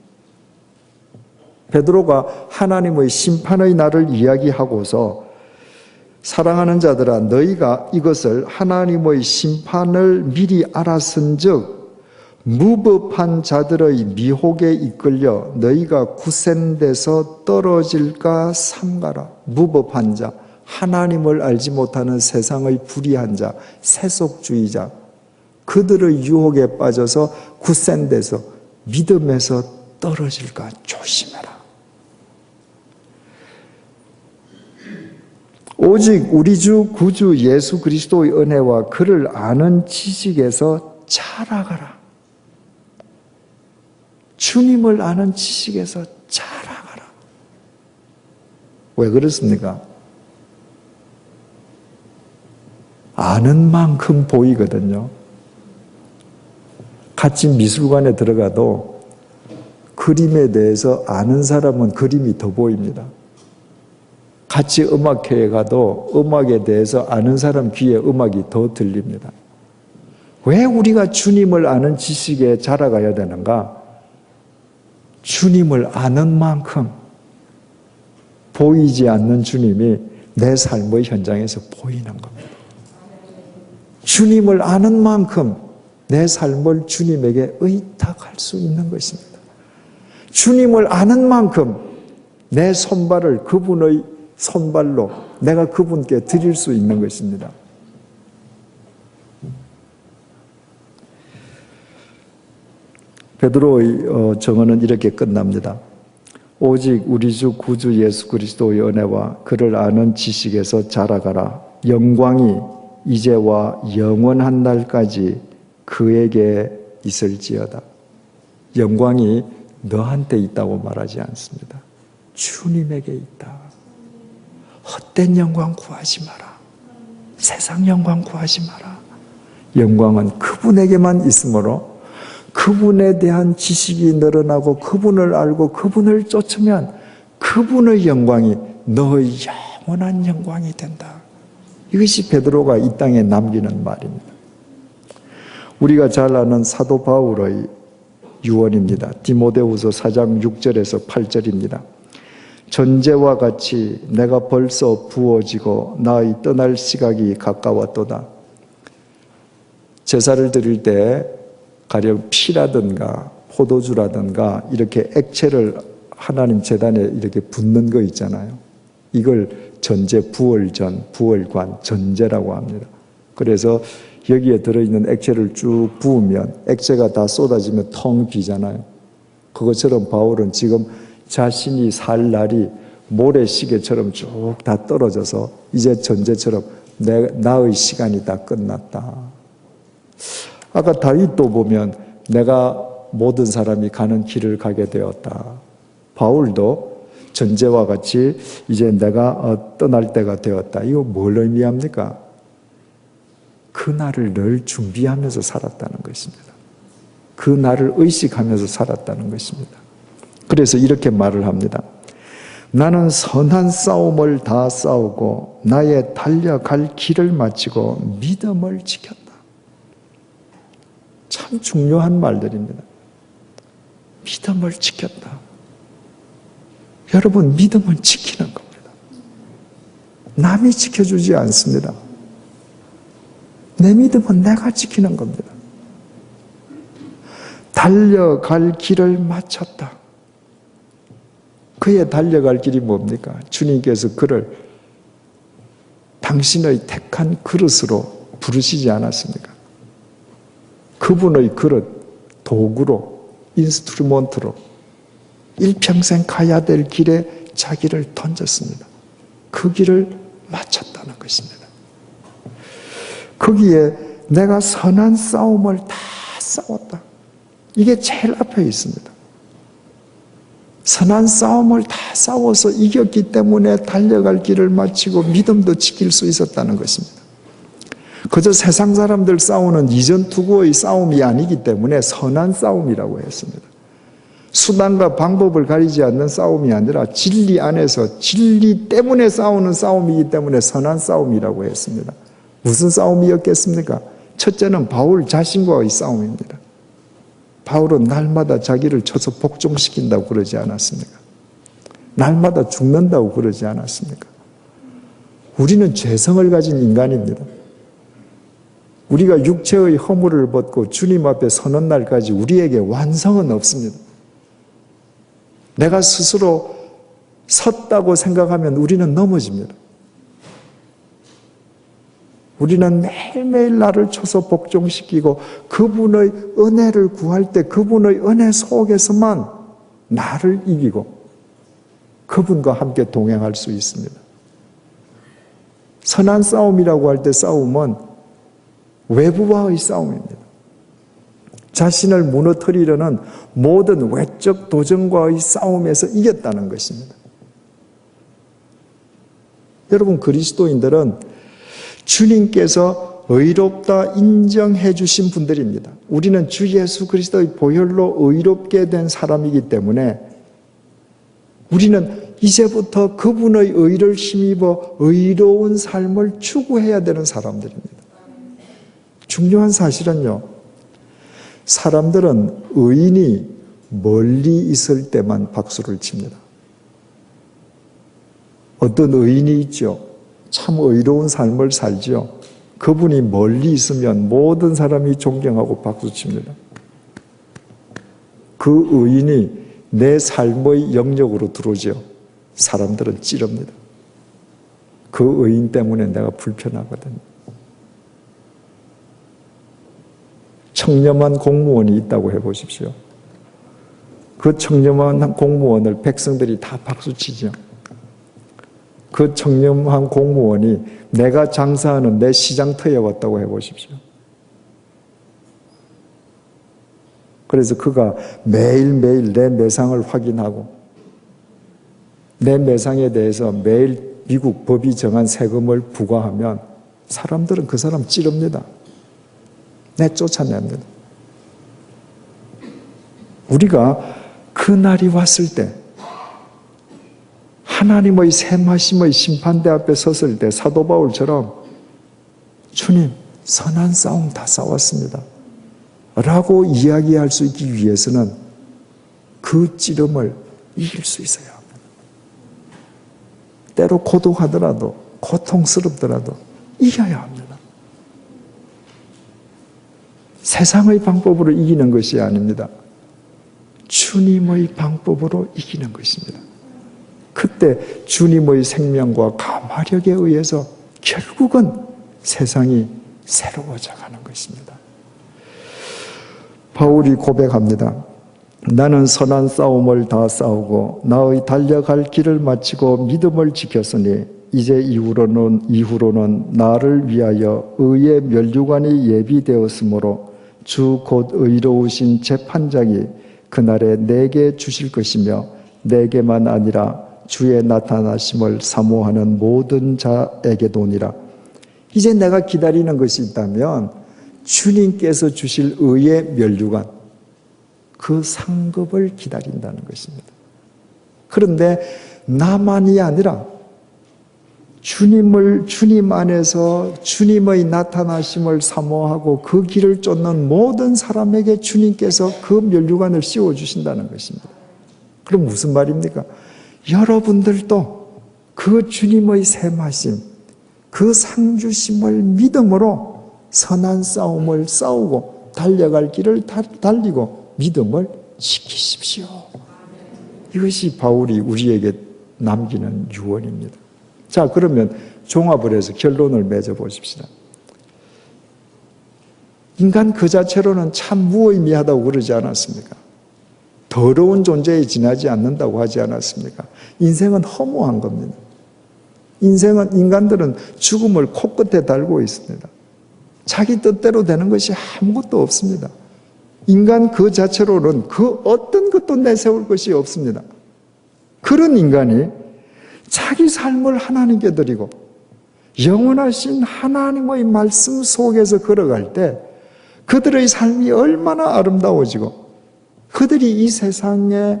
베드로가 하나님의 심판의 날을 이야기하고서 사랑하는 자들아, 너희가 이것을 하나님의 심판을 미리 알았은즉 무법한 자들의 미혹에 이끌려 너희가 구센돼서 떨어질까 삼가라. 무법한 자, 하나님을 알지 못하는 세상의 불의한 자, 세속주의자, 그들의 유혹에 빠져서 구센돼서 믿음에서 떨어질까 조심해라. 오직 우리 주 구주 예수 그리스도의 은혜와 그를 아는 지식에서 자라가라. 주님을 아는 지식에서 자라가라. 왜 그렇습니까? 아는 만큼 보이거든요. 같이 미술관에 들어가도 그림에 대해서 아는 사람은 그림이 더 보입니다. 같이 음악회에 가도 음악에 대해서 아는 사람 귀에 음악이 더 들립니다. 왜 우리가 주님을 아는 지식에 자라가야 되는가? 주님을 아는 만큼 보이지 않는 주님이 내 삶의 현장에서 보이는 겁니다. 주님을 아는 만큼 내 삶을 주님에게 의탁할 수 있는 것입니다. 주님을 아는 만큼 내 손발을 그분의 손발로 내가 그분께 드릴 수 있는 것입니다. 베드로의 정언은 이렇게 끝납니다. 오직 우리 주 구주 예수 그리스도의 은혜와 그를 아는 지식에서 자라가라. 영광이 이제와 영원한 날까지 그에게 있을지어다. 영광이 너한테 있다고 말하지 않습니다. 주님에게 있다. 헛된 영광 구하지 마라. 세상 영광 구하지 마라. 영광은 그분에게만 있으므로 그분에 대한 지식이 늘어나고 그분을 알고 그분을 쫓으면 그분의 영광이 너의 영원한 영광이 된다. 이것이 베드로가 이 땅에 남기는 말입니다. 우리가 잘 아는 사도 바울의 유언입니다. 디모데후서 4장 6절에서 8절입니다. 전제와 같이 내가 벌써 부어지고 나의 떠날 시각이 가까웠도다. 제사를 드릴 때 가령 피라든가 포도주라든가 이렇게 액체를 하나님 제단에 이렇게 붓는 거 있잖아요. 이걸 전제, 부월전, 부월관, 전제라고 합니다. 그래서 여기에 들어있는 액체를 쭉 부으면 액체가 다 쏟아지면 텅 비잖아요. 그것처럼 바울은 지금 자신이 살 날이 모래시계처럼 쭉 다 떨어져서 이제 전제처럼 나의 시간이 다 끝났다. 아까 다윗도 보면 내가 모든 사람이 가는 길을 가게 되었다. 바울도 전제와 같이 이제 내가 떠날 때가 되었다. 이거 뭘 의미합니까? 그날을 늘 준비하면서 살았다는 것입니다. 그날을 의식하면서 살았다는 것입니다. 그래서 이렇게 말을 합니다. 나는 선한 싸움을 다 싸우고 나의 달려갈 길을 마치고 믿음을 지켰다. 참 중요한 말들입니다. 믿음을 지켰다. 여러분, 믿음은 지키는 겁니다. 남이 지켜주지 않습니다. 내 믿음은 내가 지키는 겁니다. 달려갈 길을 마쳤다. 그의 달려갈 길이 뭡니까? 주님께서 그를 당신의 택한 그릇으로 부르시지 않았습니까? 그분의 그릇, 도구로, 인스트루먼트로 일평생 가야 될 길에 자기를 던졌습니다. 그 길을 마쳤다는 것입니다. 거기에 내가 선한 싸움을 다 싸웠다. 이게 제일 앞에 있습니다. 선한 싸움을 다 싸워서 이겼기 때문에 달려갈 길을 마치고 믿음도 지킬 수 있었다는 것입니다. 그저 세상 사람들 싸우는 이전 투구의 싸움이 아니기 때문에 선한 싸움이라고 했습니다. 수단과 방법을 가리지 않는 싸움이 아니라 진리 안에서 진리 때문에 싸우는 싸움이기 때문에 선한 싸움이라고 했습니다. 무슨 싸움이었겠습니까? 첫째는 바울 자신과의 싸움입니다. 바울은 날마다 자기를 쳐서 복종시킨다고 그러지 않았습니까? 날마다 죽는다고 그러지 않았습니까? 우리는 죄성을 가진 인간입니다. 우리가 육체의 허물을 벗고 주님 앞에 서는 날까지 우리에게 완성은 없습니다. 내가 스스로 섰다고 생각하면 우리는 넘어집니다. 우리는 매일매일 나를 쳐서 복종시키고 그분의 은혜를 구할 때 그분의 은혜 속에서만 나를 이기고 그분과 함께 동행할 수 있습니다. 선한 싸움이라고 할 때 싸움은 외부와의 싸움입니다. 자신을 무너뜨리려는 모든 외적 도전과의 싸움에서 이겼다는 것입니다. 여러분, 그리스도인들은 주님께서 의롭다 인정해 주신 분들입니다. 우리는 주 예수 그리스도의 보혈로 의롭게 된 사람이기 때문에 우리는 이제부터 그분의 의를 힘입어 의로운 삶을 추구해야 되는 사람들입니다. 중요한 사실은요, 사람들은 의인이 멀리 있을 때만 박수를 칩니다. 어떤 의인이 있죠. 참 의로운 삶을 살죠. 그분이 멀리 있으면 모든 사람이 존경하고 박수칩니다. 그 의인이 내 삶의 영역으로 들어오죠. 사람들은 찌릅니다. 그 의인 때문에 내가 불편하거든요. 청렴한 공무원이 있다고 해보십시오. 그 청렴한 공무원을 백성들이 다 박수치죠. 그 청렴한 공무원이 내가 장사하는 내 시장터에 왔다고 해보십시오. 그래서 그가 매일매일 내 매상을 확인하고 내 매상에 대해서 매일 미국 법이 정한 세금을 부과하면 사람들은 그 사람 찌릅니다. 내쫓아냅니다. 우리가 그 날이 왔을 때 하나님의 샘하심의 심판대 앞에 섰을 때 사도 바울처럼 주님, 선한 싸움 다 싸웠습니다 라고 이야기할 수 있기 위해서는 그 찌름을 이길 수 있어야 합니다. 때로 고독하더라도 고통스럽더라도 이겨야 합니다. 세상의 방법으로 이기는 것이 아닙니다. 주님의 방법으로 이기는 것입니다. 그때 주님의 생명과 감화력에 의해서 결국은 세상이 새로워져 가는 것입니다. 바울이 고백합니다. 나는 선한 싸움을 다 싸우고 나의 달려갈 길을 마치고 믿음을 지켰으니 이제 이후로는 나를 위하여 의의 면류관이 예비되었으므로 주 곧 의로우신 재판장이 그날에 내게 주실 것이며 내게만 아니라 주의 나타나심을 사모하는 모든 자에게도니라. 이제 내가 기다리는 것이 있다면 주님께서 주실 의의 면류관, 그 상급을 기다린다는 것입니다. 그런데 나만이 아니라 주님 안에서 주님의 나타나심을 사모하고 그 길을 쫓는 모든 사람에게 주님께서 그 면류관을 씌워주신다는 것입니다. 그럼 무슨 말입니까? 여러분들도 그 주님의 샘하심, 그 상주심을 믿음으로 선한 싸움을 싸우고 달려갈 길을 달리고 믿음을 지키십시오. 이것이 바울이 우리에게 남기는 유언입니다. 자, 그러면 종합을 해서 결론을 맺어보십시다. 인간 그 자체로는 참 무의미하다고 그러지 않았습니까? 더러운 존재에 지나지 않는다고 하지 않았습니까? 인생은 허무한 겁니다. 인간들은 죽음을 코끝에 달고 있습니다. 자기 뜻대로 되는 것이 아무것도 없습니다. 인간 그 자체로는 그 어떤 것도 내세울 것이 없습니다. 그런 인간이 자기 삶을 하나님께 드리고 영원하신 하나님의 말씀 속에서 걸어갈 때 그들의 삶이 얼마나 아름다워지고 그들이 이 세상에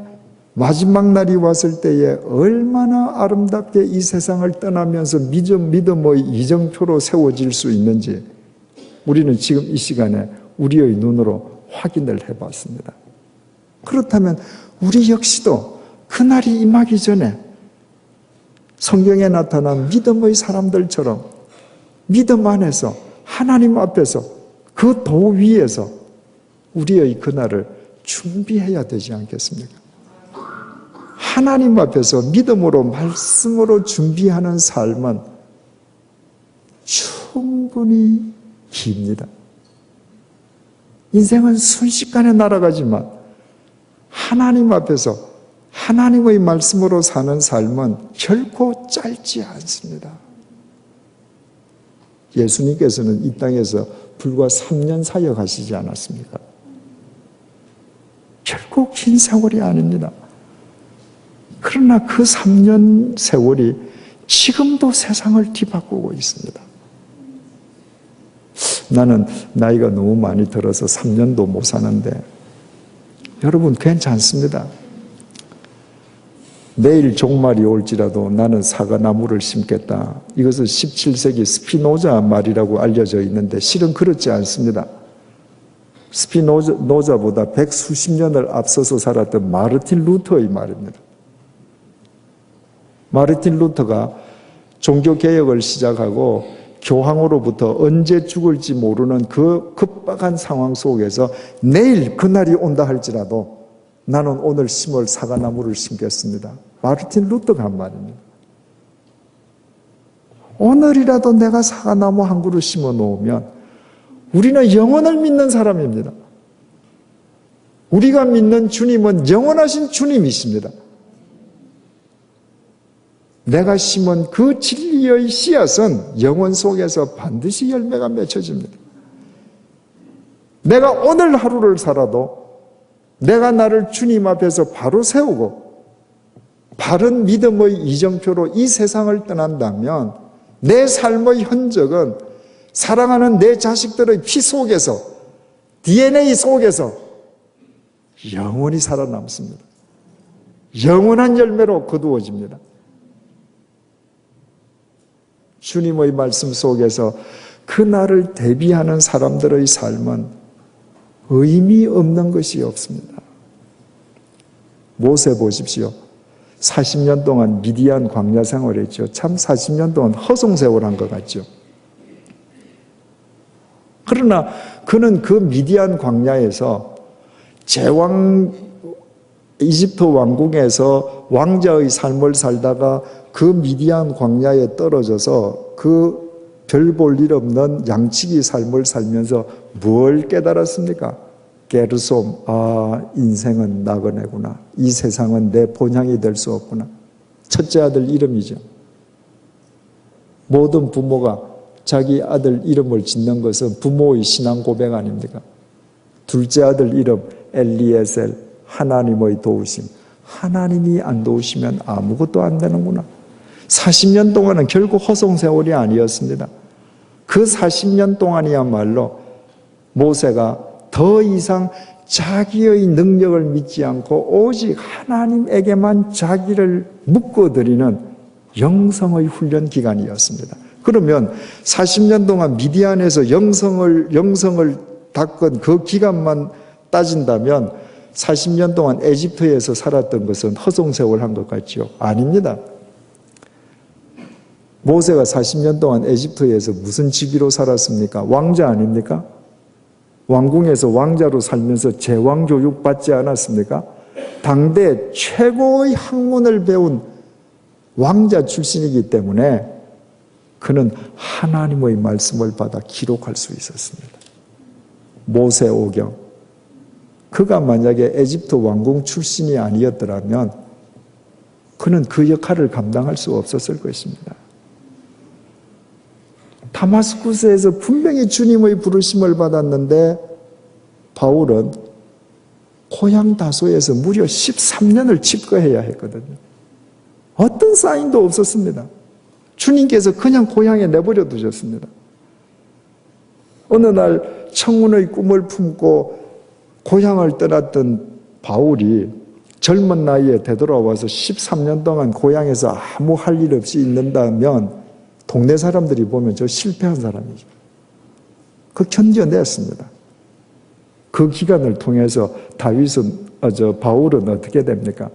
마지막 날이 왔을 때에 얼마나 아름답게 이 세상을 떠나면서 믿음의 이정표로 세워질 수 있는지 우리는 지금 이 시간에 우리의 눈으로 확인을 해봤습니다. 그렇다면 우리 역시도 그날이 임하기 전에 성경에 나타난 믿음의 사람들처럼 믿음 안에서 하나님 앞에서 그 도 위에서 우리의 그날을 준비해야 되지 않겠습니까? 하나님 앞에서 믿음으로 말씀으로 준비하는 삶은 충분히 깁니다. 인생은 순식간에 날아가지만 하나님 앞에서 하나님의 말씀으로 사는 삶은 결코 짧지 않습니다. 예수님께서는 이 땅에서 불과 3년 사역하시지 않았습니까? 결코 긴 세월이 아닙니다. 그러나 그 3년 세월이 지금도 세상을 뒤바꾸고 있습니다. 나는 나이가 너무 많이 들어서 3년도 못 사는데 여러분 괜찮습니다. 내일 종말이 올지라도 나는 사과나무를 심겠다. 이것은 17세기 스피노자 말이라고 알려져 있는데 실은 그렇지 않습니다. 스피노자보다 100수십 년을 앞서서 살았던 마르틴 루터의 말입니다. 마르틴 루터가 종교개혁을 시작하고 교황으로부터 언제 죽을지 모르는 그 급박한 상황 속에서 내일 그날이 온다 할지라도 나는 오늘 심을 사과나무를 심겠습니다. 마르틴 루터가 한 말입니다. 오늘이라도 내가 사과나무 한 그루 심어 놓으면 우리는 영원을 믿는 사람입니다. 우리가 믿는 주님은 영원하신 주님이십니다. 내가 심은 그 진리의 씨앗은 영원 속에서 반드시 열매가 맺혀집니다. 내가 오늘 하루를 살아도 내가 나를 주님 앞에서 바로 세우고 바른 믿음의 이정표로 이 세상을 떠난다면 내 삶의 흔적은 사랑하는 내 자식들의 피 속에서 DNA 속에서 영원히 살아남습니다. 영원한 열매로 거두어집니다. 주님의 말씀 속에서 그날을 대비하는 사람들의 삶은 의미 없는 것이 없습니다. 모세 보십시오. 40년 동안 미디안 광야 생활했죠. 참 40년 동안 허송세월한 것 같죠. 그러나 그는 그 미디안 광야에서 이집트 왕궁에서 왕자의 삶을 살다가 그 미디안 광야에 떨어져서 그 별 볼 일 없는 양치기 삶을 살면서 뭘 깨달았습니까? 게르솜, 인생은 나그네구나. 이 세상은 내 본향이 될 수 없구나. 첫째 아들 이름이죠. 모든 부모가 자기 아들 이름을 짓는 것은 부모의 신앙 고백 아닙니까? 둘째 아들 이름 엘리에셀, 하나님의 도우심. 하나님이 안 도우시면 아무것도 안 되는구나. 40년 동안은 결국 허송세월이 아니었습니다. 그 40년 동안이야말로 모세가 더 이상 자기의 능력을 믿지 않고 오직 하나님에게만 자기를 묶어드리는 영성의 훈련 기간이었습니다. 그러면 40년 동안 미디안에서 영성을 닦은 그 기간만 따진다면 40년 동안 에집트에서 살았던 것은 허송세월 한 것 같지요? 아닙니다. 모세가 40년 동안 에집트에서 무슨 직위로 살았습니까? 왕자 아닙니까? 왕궁에서 왕자로 살면서 제왕 교육 받지 않았습니까? 당대 최고의 학문을 배운 왕자 출신이기 때문에 그는 하나님의 말씀을 받아 기록할 수 있었습니다. 모세오경. 그가 만약에 에집트 왕궁 출신이 아니었더라면 그는 그 역할을 감당할 수 없었을 것입니다. 다마스쿠스에서 분명히 주님의 부르심을 받았는데 바울은 고향 다소에서 무려 13년을 집거해야 했거든요. 어떤 사인도 없었습니다. 주님께서 그냥 고향에 내버려 두셨습니다. 어느 날 청운의 꿈을 품고 고향을 떠났던 바울이 젊은 나이에 되돌아와서 13년 동안 고향에서 아무 할 일 없이 있는다면 동네 사람들이 보면 저 실패한 사람이죠. 그 견뎌냈습니다. 그 기간을 통해서 바울은 어떻게 됩니까?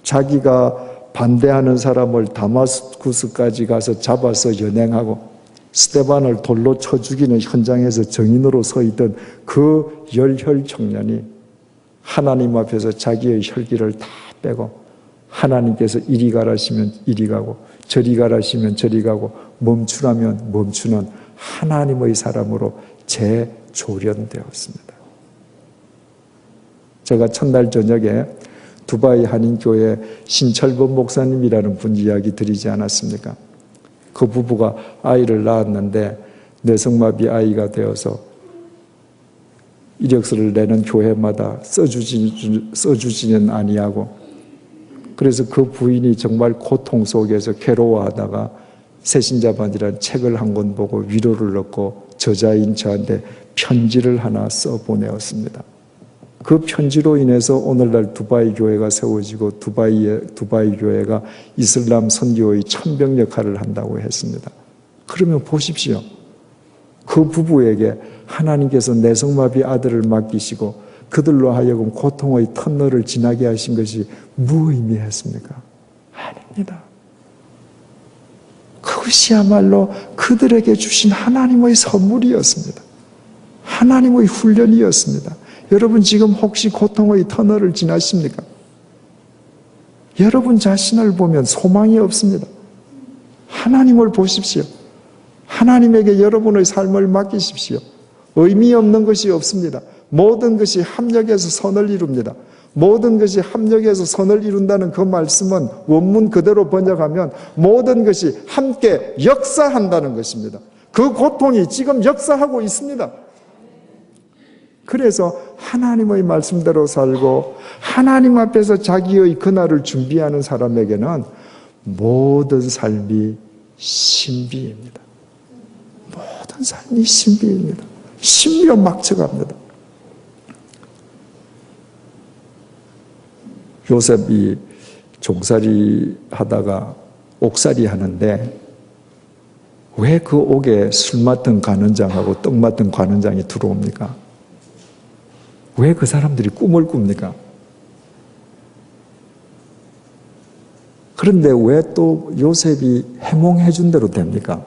자기가 반대하는 사람을 다마스쿠스까지 가서 잡아서 연행하고 스데반을 돌로 쳐 죽이는 현장에서 정인으로 서 있던 그 열혈 청년이 하나님 앞에서 자기의 혈기를 다 빼고 하나님께서 이리 가라시면 이리 가고 저리 가라시면 저리 가고 멈추라면 멈추는 하나님의 사람으로 재조련되었습니다. 제가 첫날 저녁에 두바이 한인교회 신철범 목사님이라는 분 이야기 드리지 않았습니까? 그 부부가 아이를 낳았는데 뇌성마비 아이가 되어서 이력서를 내는 교회마다 써주지는 아니하고 그래서 그 부인이 정말 고통 속에서 괴로워하다가 새신자반이라는 책을 한 권 보고 위로를 얻고 저자인 저한테 편지를 하나 써보내었습니다. 그 편지로 인해서 오늘날 두바이 교회가 세워지고 두바이 교회가 이슬람 선교의 천병 역할을 한다고 했습니다. 그러면 보십시오. 그 부부에게 하나님께서 내성마비 아들을 맡기시고 그들로 하여금 고통의 터널을 지나게 하신 것이 무의미했습니까? 아닙니다. 그것이야말로 그들에게 주신 하나님의 선물이었습니다. 하나님의 훈련이었습니다. 여러분 지금 혹시 고통의 터널을 지나십니까? 여러분 자신을 보면 소망이 없습니다. 하나님을 보십시오. 하나님에게 여러분의 삶을 맡기십시오. 의미 없는 것이 없습니다. 모든 것이 합력해서 선을 이룹니다. 모든 것이 합력해서 선을 이룬다는 그 말씀은 원문 그대로 번역하면 모든 것이 함께 역사한다는 것입니다. 그 고통이 지금 역사하고 있습니다. 그래서 하나님의 말씀대로 살고 하나님 앞에서 자기의 그날을 준비하는 사람에게는 모든 삶이 신비입니다. 모든 삶이 신비입니다. 신묘막측합니다. 요셉이 종살이 하다가 옥살이 하는데 왜 그 옥에 술 맡은 관원장하고 떡 맡은 관원장이 들어옵니까? 왜 그 사람들이 꿈을 꿉니까? 그런데 왜 또 요셉이 해몽해 준 대로 됩니까?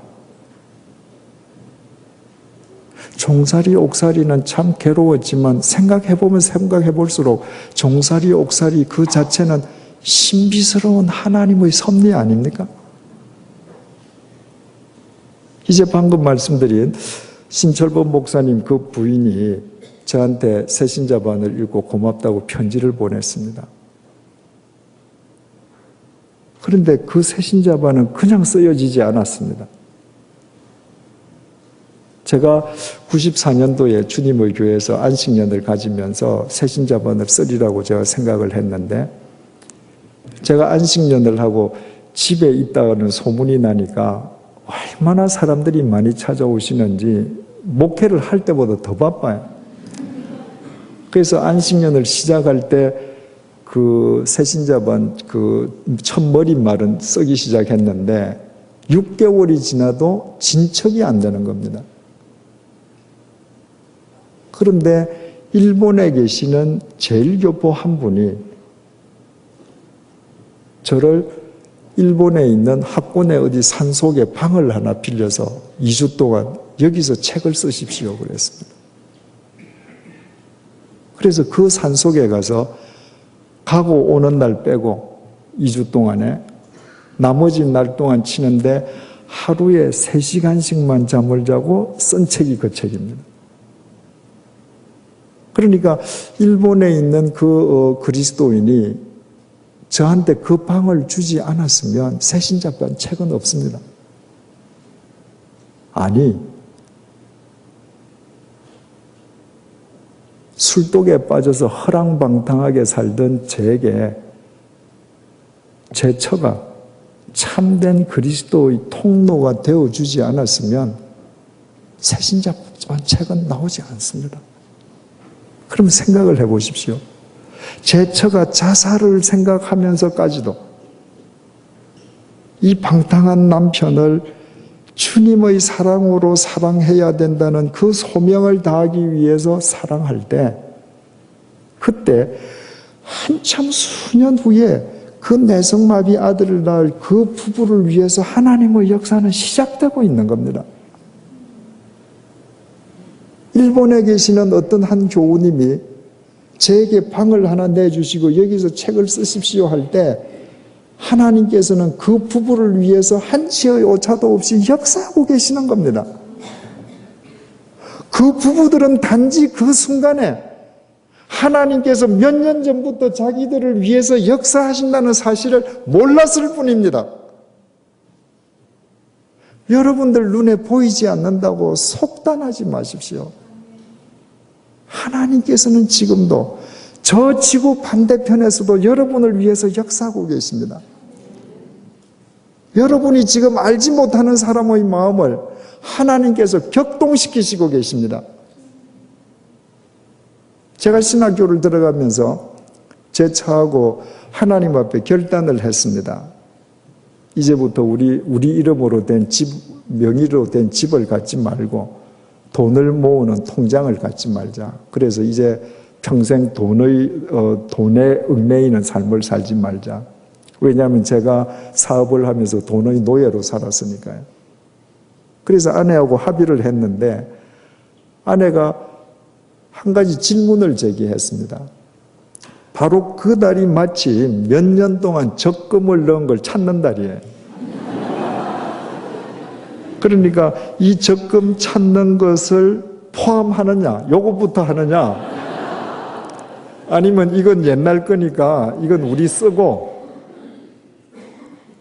종살이 옥살이는 참 괴로웠지만 생각해보면 생각해볼수록 종살이 옥살이 그 자체는 신비스러운 하나님의 섭리 아닙니까? 이제 방금 말씀드린 신철범 목사님 그 부인이 저한테 새신자반을 읽고 고맙다고 편지를 보냈습니다. 그런데 그 새신자반은 그냥 쓰여지지 않았습니다. 제가 94년도에 주님의 교회에서 안식년을 가지면서 새신자반을 쓰리라고 제가 생각을 했는데, 제가 안식년을 하고 집에 있다는 소문이 나니까 얼마나 사람들이 많이 찾아오시는지 목회를 할 때보다 더 바빠요. 그래서 안식년을 시작할 때 그 새신자반 그 첫 머릿말은 쓰기 시작했는데 6개월이 지나도 진척이 안 되는 겁니다. 그런데 일본에 계시는 제일교포 한 분이 저를 일본에 있는 학원의 어디 산속에 방을 하나 빌려서 2주 동안 여기서 책을 쓰십시오 그랬습니다. 그래서 그 산속에 가서 가고 오는 날 빼고 2주 동안에 나머지 날 동안 치는데 하루에 3시간씩만 잠을 자고 쓴 책이 그 책입니다. 그러니까 일본에 있는 그 그리스도인이 저한테 그 방을 주지 않았으면 새신자반 책은 없습니다. 아니, 술독에 빠져서 허랑방탕하게 살던 제게 제 처가 참된 그리스도의 통로가 되어주지 않았으면 새신자반 책은 나오지 않습니다. 그럼 생각을 해보십시오. 제 처가 자살을 생각하면서까지도 이 방탕한 남편을 주님의 사랑으로 사랑해야 된다는 그 소명을 다하기 위해서 사랑할 때, 그때 한참 수년 후에 그 내성마비 아들을 낳을 그 부부를 위해서 하나님의 역사는 시작되고 있는 겁니다. 일본에 계시는 어떤 한 교우님이 제게 방을 하나 내주시고 여기서 책을 쓰십시오 할 때 하나님께서는 그 부부를 위해서 한치의 오차도 없이 역사하고 계시는 겁니다. 그 부부들은 단지 그 순간에 하나님께서 몇 년 전부터 자기들을 위해서 역사하신다는 사실을 몰랐을 뿐입니다. 여러분들 눈에 보이지 않는다고 속단하지 마십시오. 하나님께서는 지금도 저 지구 반대편에서도 여러분을 위해서 역사하고 계십니다. 여러분이 지금 알지 못하는 사람의 마음을 하나님께서 격동시키시고 계십니다. 제가 신학교를 들어가면서 제 차하고 하나님 앞에 결단을 했습니다. 이제부터 우리 이름으로 된 집, 명의로 된 집을 갖지 말고 돈을 모으는 통장을 갖지 말자. 그래서 이제 평생 돈에 얽매이는 삶을 살지 말자. 왜냐하면 제가 사업을 하면서 돈의 노예로 살았으니까요. 그래서 아내하고 합의를 했는데 아내가 한 가지 질문을 제기했습니다. 바로 그 달이 마침 몇 년 동안 적금을 넣은 걸 찾는 달이에요. 그러니까 이 적금 찾는 것을 포함하느냐, 요거부터 하느냐, 아니면 이건 옛날 거니까 이건 우리 쓰고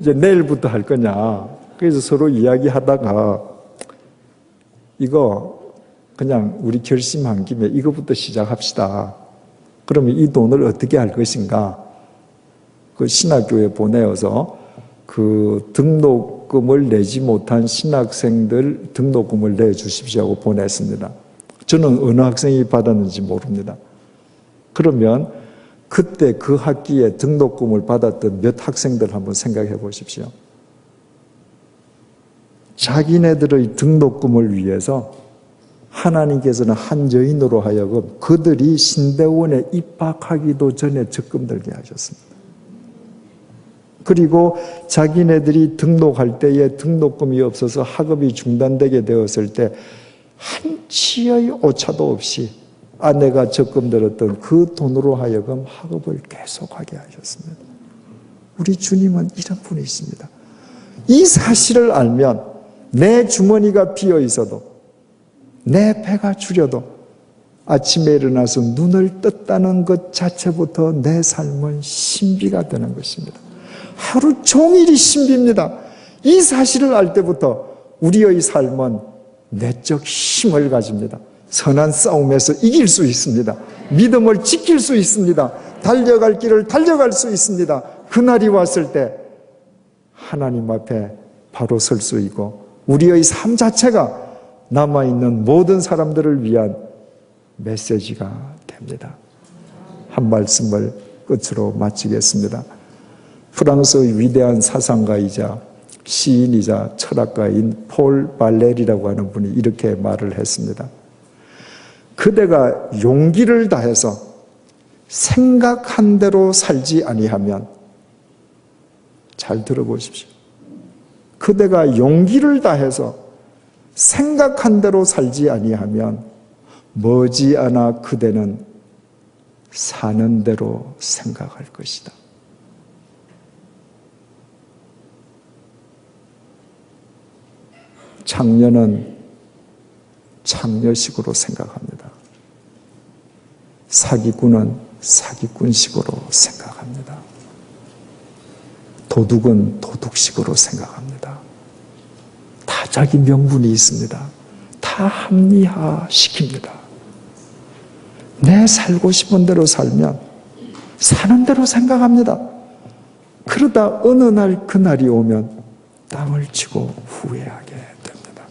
이제 내일부터 할 거냐. 그래서 서로 이야기하다가 이거 그냥 우리 결심한 김에 이거부터 시작합시다. 그러면 이 돈을 어떻게 할 것인가? 그 신학교에 보내어서 그 등록금을 내지 못한 신학생들 등록금을 내주십시오 하고 보냈습니다. 저는 어느 학생이 받았는지 모릅니다. 그러면 그때 그 학기에 등록금을 받았던 몇 학생들 한번 생각해 보십시오. 자기네들의 등록금을 위해서 하나님께서는 한 여인으로 하여금 그들이 신대원에 입학하기도 전에 적금 들게 하셨습니다. 그리고 자기네들이 등록할 때에 등록금이 없어서 학업이 중단되게 되었을 때 한치의 오차도 없이 아내가 적금 들었던 그 돈으로 하여금 학업을 계속하게 하셨습니다. 우리 주님은 이런 분이십니다. 이 사실을 알면 내 주머니가 비어 있어도 내 배가 주려도 아침에 일어나서 눈을 떴다는 것 자체부터 내 삶은 신비가 되는 것입니다. 하루 종일이 신비입니다. 이 사실을 알 때부터 우리의 삶은 내적 힘을 가집니다. 선한 싸움에서 이길 수 있습니다. 믿음을 지킬 수 있습니다. 달려갈 길을 달려갈 수 있습니다. 그날이 왔을 때 하나님 앞에 바로 설 수 있고 우리의 삶 자체가 남아있는 모든 사람들을 위한 메시지가 됩니다. 한 말씀을 끝으로 마치겠습니다. 프랑스의 위대한 사상가이자 시인이자 철학가인 폴 발레리라고 하는 분이 이렇게 말을 했습니다. 그대가 용기를 다해서 생각한 대로 살지 아니하면, 잘 들어보십시오. 그대가 용기를 다해서 생각한 대로 살지 아니하면 머지않아 그대는 사는 대로 생각할 것이다. 창녀는 창녀식으로 생각합니다. 사기꾼은 사기꾼식으로 생각합니다. 도둑은 도둑식으로 생각합니다. 다 자기 명분이 있습니다. 다 합리화시킵니다. 내 살고 싶은 대로 살면 사는 대로 생각합니다. 그러다 어느 날 그날이 오면 땅을 치고 후회하게 됩니다.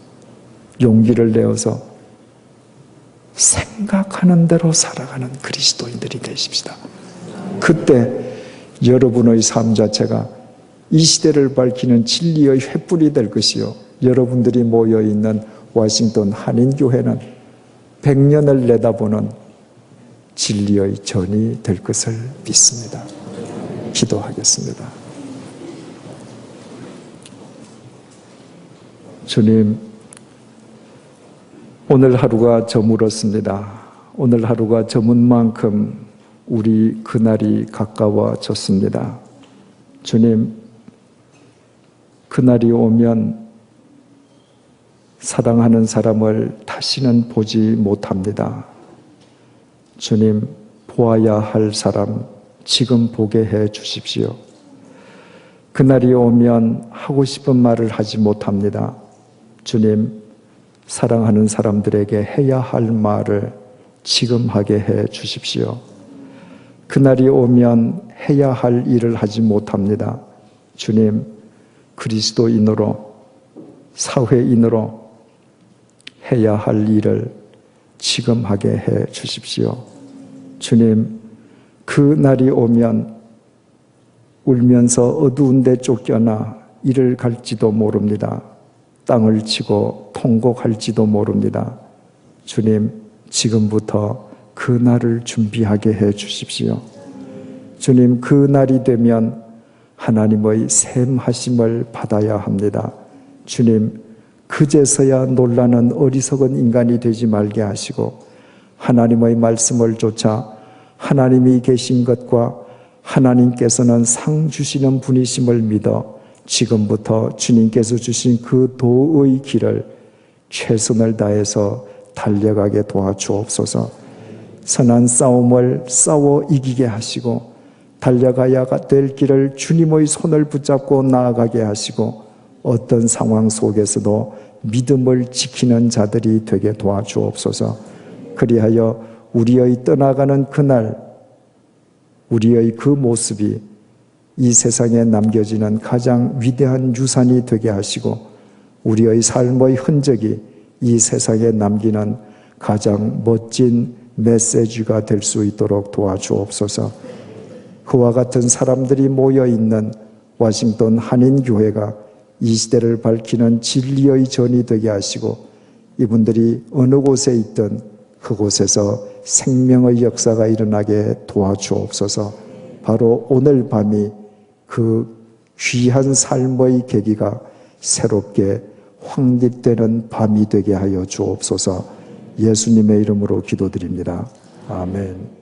용기를 내어서 생각하는 대로 살아가는 그리스도인들이 되십시다. 그때 여러분의 삶 자체가 이 시대를 밝히는 진리의 횃불이 될 것이요, 여러분들이 모여있는 워싱턴 한인교회는 100년을 내다보는 진리의 전이 될 것을 믿습니다. 기도하겠습니다. 주님, 오늘 하루가 저물었습니다. 오늘 하루가 저문 만큼 우리 그날이 가까워졌습니다. 주님, 그날이 오면 사랑하는 사람을 다시는 보지 못합니다. 주님, 보아야 할 사람 지금 보게 해 주십시오. 그날이 오면 하고 싶은 말을 하지 못합니다. 주님, 사랑하는 사람들에게 해야 할 말을 지금 하게 해 주십시오. 그날이 오면 해야 할 일을 하지 못합니다. 주님, 그리스도인으로, 사회인으로 해야 할 일을 지금 하게 해 주십시오. 주님, 그 날이 오면 울면서 어두운 데 쫓겨나 이를 갈지도 모릅니다. 땅을 치고 통곡할지도 모릅니다. 주님, 지금부터 그 날을 준비하게 해 주십시오. 주님, 그 날이 되면 하나님의 샘하심을 받아야 합니다. 주님, 그제서야 놀라는 어리석은 인간이 되지 말게 하시고 하나님의 말씀을 쫓아 하나님이 계신 것과 하나님께서는 상 주시는 분이심을 믿어 지금부터 주님께서 주신 그 도의 길을 최선을 다해서 달려가게 도와주옵소서. 선한 싸움을 싸워 이기게 하시고 달려가야 될 길을 주님의 손을 붙잡고 나아가게 하시고 어떤 상황 속에서도 믿음을 지키는 자들이 되게 도와주옵소서. 그리하여 우리의 떠나가는 그날 우리의 그 모습이 이 세상에 남겨지는 가장 위대한 유산이 되게 하시고 우리의 삶의 흔적이 이 세상에 남기는 가장 멋진 메시지가 될 수 있도록 도와주옵소서. 그와 같은 사람들이 모여있는 워싱턴 한인교회가 이 시대를 밝히는 진리의 전이 되게 하시고 이분들이 어느 곳에 있든 그곳에서 생명의 역사가 일어나게 도와주옵소서. 바로 오늘 밤이 그 귀한 삶의 계기가 새롭게 확립되는 밤이 되게 하여 주옵소서. 예수님의 이름으로 기도드립니다. 아멘.